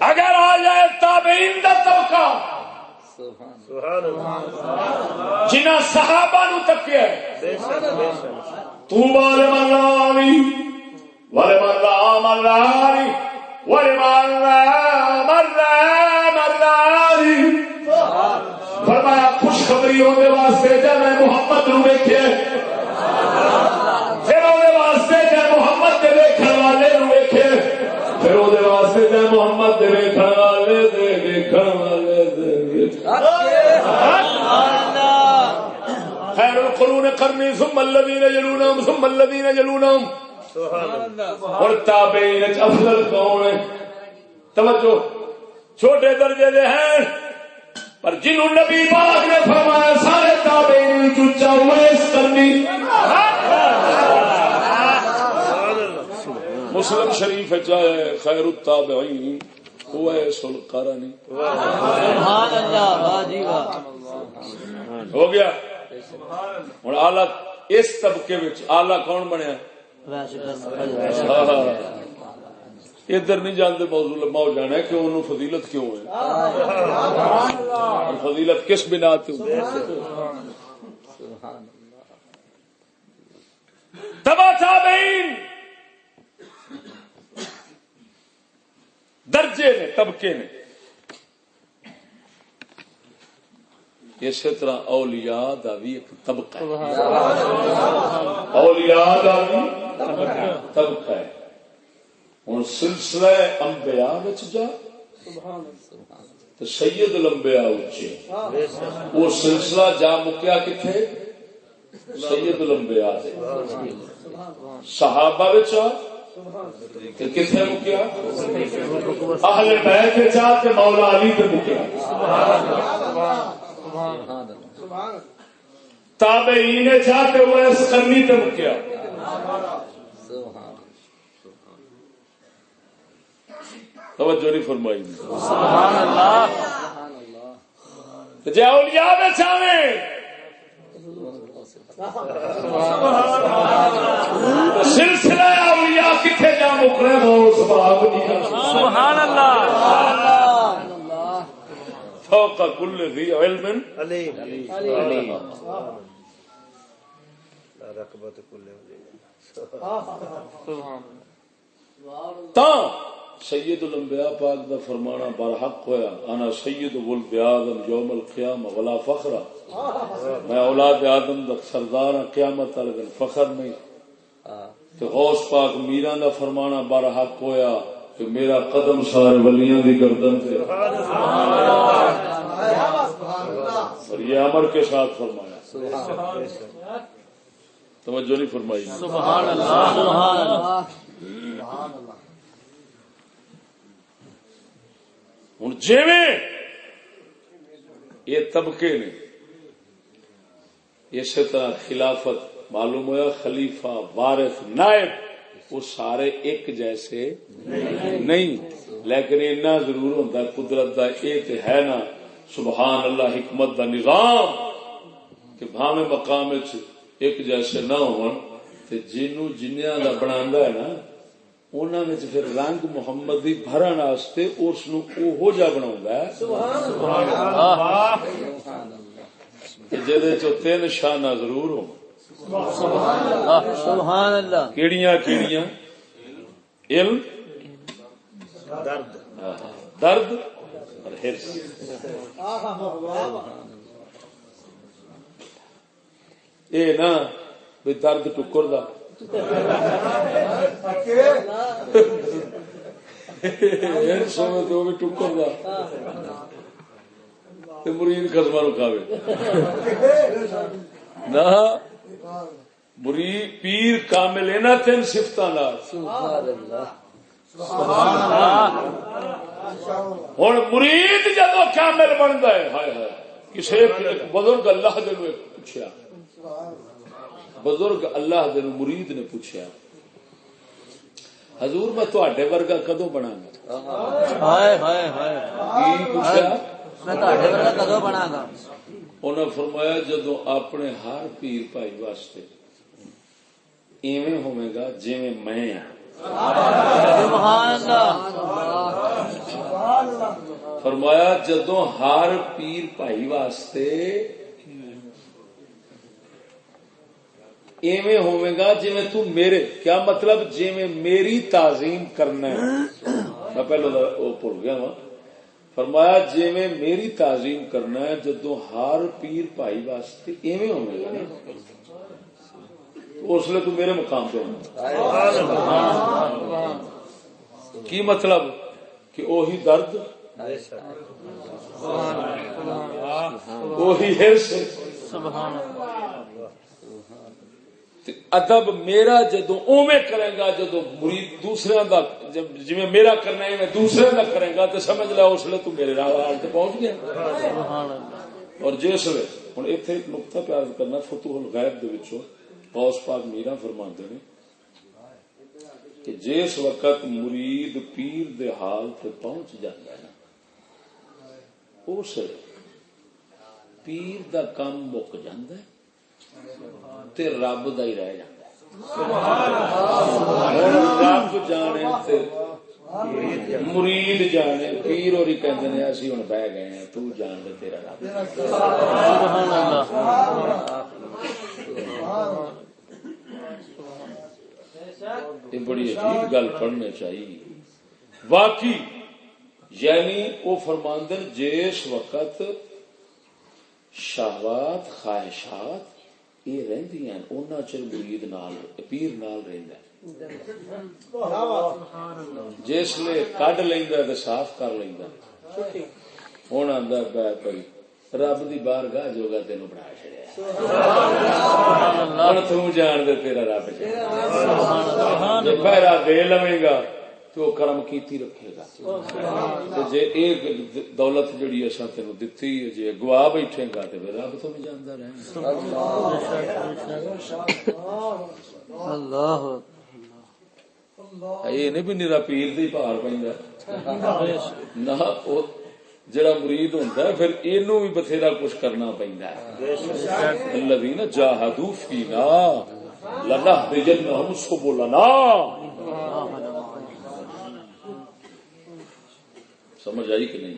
اگر آ جائے تابعین دا طبقہ جنہاں صحابہ نو تکیا ہے طوبی لمن راوی ولمن رام الراوی ولمن رام الراوی. فرمایا خوشخبری ہونے واسطے جب میں محمد نو ویکھے پھر وہ واسطے جب محمد دے ویکھن والے نو ویکھے پھر وہ واسطے جب محمد دے ویکھن والے دے ویکھن والے دے خیر القرون قرنی ثم الذین یلونہم ثم الذین یلونہم. اور تابعین افضل کون ہے؟ توجہ چھوٹے درجے دے ہیں پر جنہوں نبی پاک نے فرمایا سارے تابعین چچا ویس کرنی. مسلم شریف چاہے خیر التابعین ویس القرنی. سبحان اللہ واہ جی واہ ہو گیا. اور آلہ اس طبقے وچ آلہ کون بنیا؟ ادھر نہیں جانتے موضوع مو جانا ہے کہ انہوں فضیلت کیوں ہے فضیلت کس بنا تے تبع تابعین درجے نے طبقے نے. اسی طرح اولیاء دا بھی ایک طبقہ ہے. اولیاء دا بھی طبقہ ہے. ہوں سلسلہ انبیاء وچ جا تو سید الانبیاء اچے وہ سلسلہ جا مکیا کتنے سید الانبیاء سے. صحابہ وچ کتنے مکیا اہل بیت چاہ کے مولا علی تے مکیا تابعین چاہ کے ویس کرنی تے مکیا. توجہ نہیں فرمائی سبحان اللہ. جے اولیاء دے چاہے سلسلہ اولیاء کتنے جا مکرے ہو سبحان اللہ. فوق کل ذی علم علیم تا سید الانبیاء پاک دا فرمانا برحق ہویا انا سید ولد آدم یوم القیامہ ولا فخر. میں اولاد آدم دا سردار قیامت والے دن فخر نہیں. تو غوث پاک میران دا فرمانا برحق ہویا کہ میرا قدم سارے ولیاں دی گردن تھے. اور یہ امر کے ساتھ فرمایا. توجہ نہیں فرمائی. سبحان اللہ سبحان اللہ. ہوں جیویں یہ طبقے نے اسی طرح خلافت معلوم ہوا خلیفہ وارث نائب وہ سارے ایک جیسے نہیں لیکن اتنا ضرور ہوتا ہے قدرت دا یہ تو ہے نا سبحان اللہ حکمت دا نظام کہ بھاویں مقام ایک جیسے نہ ہون تے جنوں جنیاں دا بناندا ہے نا انہاں وچ پھر رنگ محمدی بھرن واسطے اس نو اوہو جا بناوندا ہے سبحان اللہ کہ جدے چ تین شاناں ضرور ہون سبحان اللہ کیڑیاں کیڑیاں علم درد اور حرص اے نا بھی درد ٹکر دا حرص ہوے تے او بھی ٹکر دا تے مرید قسماں نو کھاوے نہ مرید پیر کامل انہاں تین صفتاں نال ہوں مرید جدو کامل بنتا ہے ہائے ہائے کسی بزرگ اللہ دے پوچھا بزرگ اللہ دے مرید نے پوچھا حضور میں تواڈے ورگا کدو بنا گا پوچھا میں تواڈے ورگا کدو بنا گا انہاں فرمایا جدو اپنے ہر پیر بھائی واسطے ایویں ہوے گا جویں میں سبحان اللہ فرمایا جدو ہر پیر بھائی واسطے ایویں ہوے گا جویں تو میرے کیا مطلب جویں میری تعظیم کرنا ہے میں پہلے وہ بھول گیا وا فرمایا جویں میری تعظیم کرنا ہے جدو ہر پیر بھائی واسطے ایویں ہوے گا نا اس لیے تو میرے مقام پہ ہونا کی مطلب کہ وہی درد وہی حرص ادب میرا جدو اوویں کرے گا جدو مرید دوسرے دا جی میرا کرنا ہے دوسرے دا کرے گا تو سمجھ لیا اس لیے تو میرے نال پہنچ گیا اور جس ویلے ہوں اتنے ایک نقطہ پیار کرنا فتوح الغیب دے وچوں غوث پاک میرا فرماندے نے کہ جس وقت مرید پیر دے حال تے پہنچ جاتا ہے نا اس پیر دا کام مک جاندا ہے تے رب دا ہی رہ جاندا ہے رب جانے تے مرید جانے پیر اور کہندے نے اسی ہن بہ گئے ہیں تو جان دے تیرا رب سبحان اللہ یہ بڑی عجیب گل پڑھنے چاہیے واقعی یعنی وہ فرماندن جس وقت شہوات خواہشات یہ رہندی ہیں انہاں چر مرید نال پیر نال رہندا ہے جس لے کڈ لیندا تے صاف کر لیندا ہن آندا بھائی رب دی بارگاہ جوگا تینوں بنا چھڑیا ہن تو جان دے تیرا رب جے پہرا دے لویں گا تو کرم کیتی رکھے گا جے ایک دولت جڑی اساں تینوں دتی جے گوا بیٹھے گا تے رب تو نہیں جاندا رہے اللہ یہ نہیں بھی نیرا پیر دی پار پیندا نہ جڑا مرید ہوتا ہے پھر اینو بھی بتھیرا کچھ کرنا پیندا ہے الذین جاہدوا فینا لنہدینہم سبلنا سمجھ آئی کہ نہیں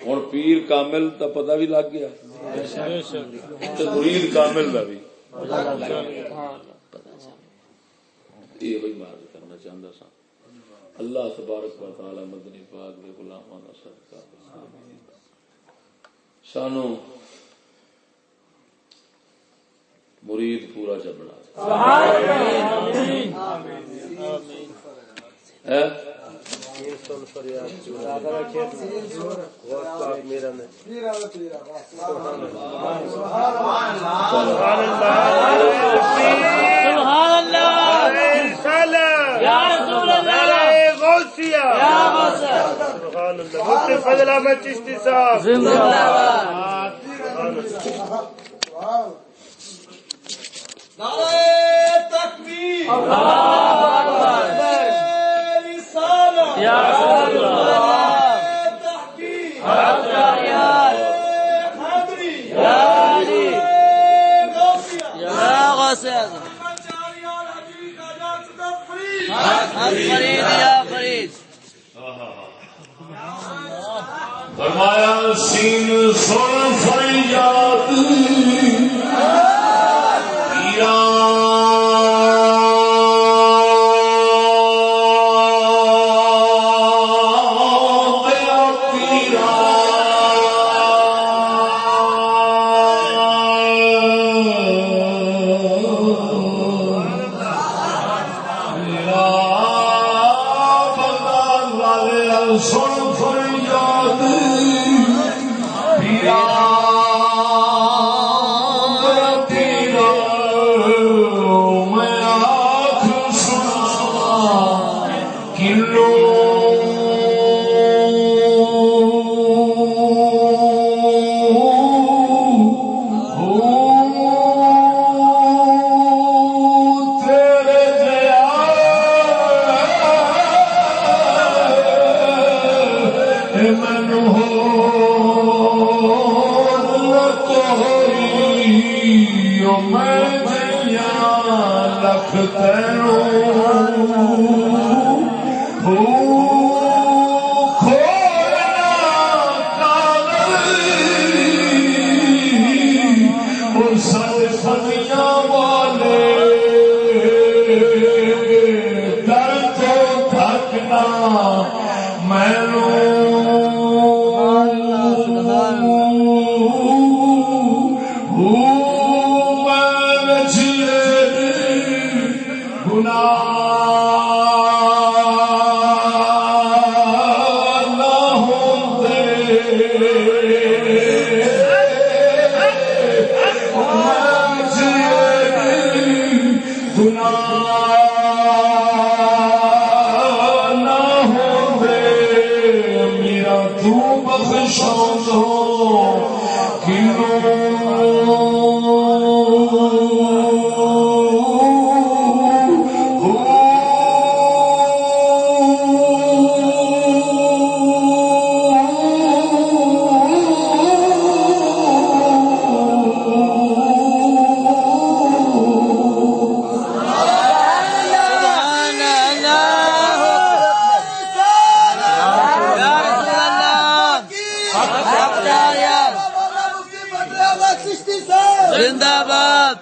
ہن پیر کامل دا پتہ بھی لگ گیا تے مرید کامل دا بھی یہ وہی بات کرنا چاہندا سا اللہ تبارک و تعالی مدنی پاک دے غلاماں دا صدقہ سانو مرید پورا چبنا سبحان اللہ مفتی فضل احمد چشتی صاحب زندہ باد نعرہ تکبیر اللہ اکبر رسالہ یا رسول اللہ تحقیق حق حیدری غوث اعظم فرید یا فرید فرمایا سین سن فریاد سن فریاد پیرا پیرا میں آنکھ سنا کلو لکھ سنیا والے در تو تھکنا مینو زندہ باد.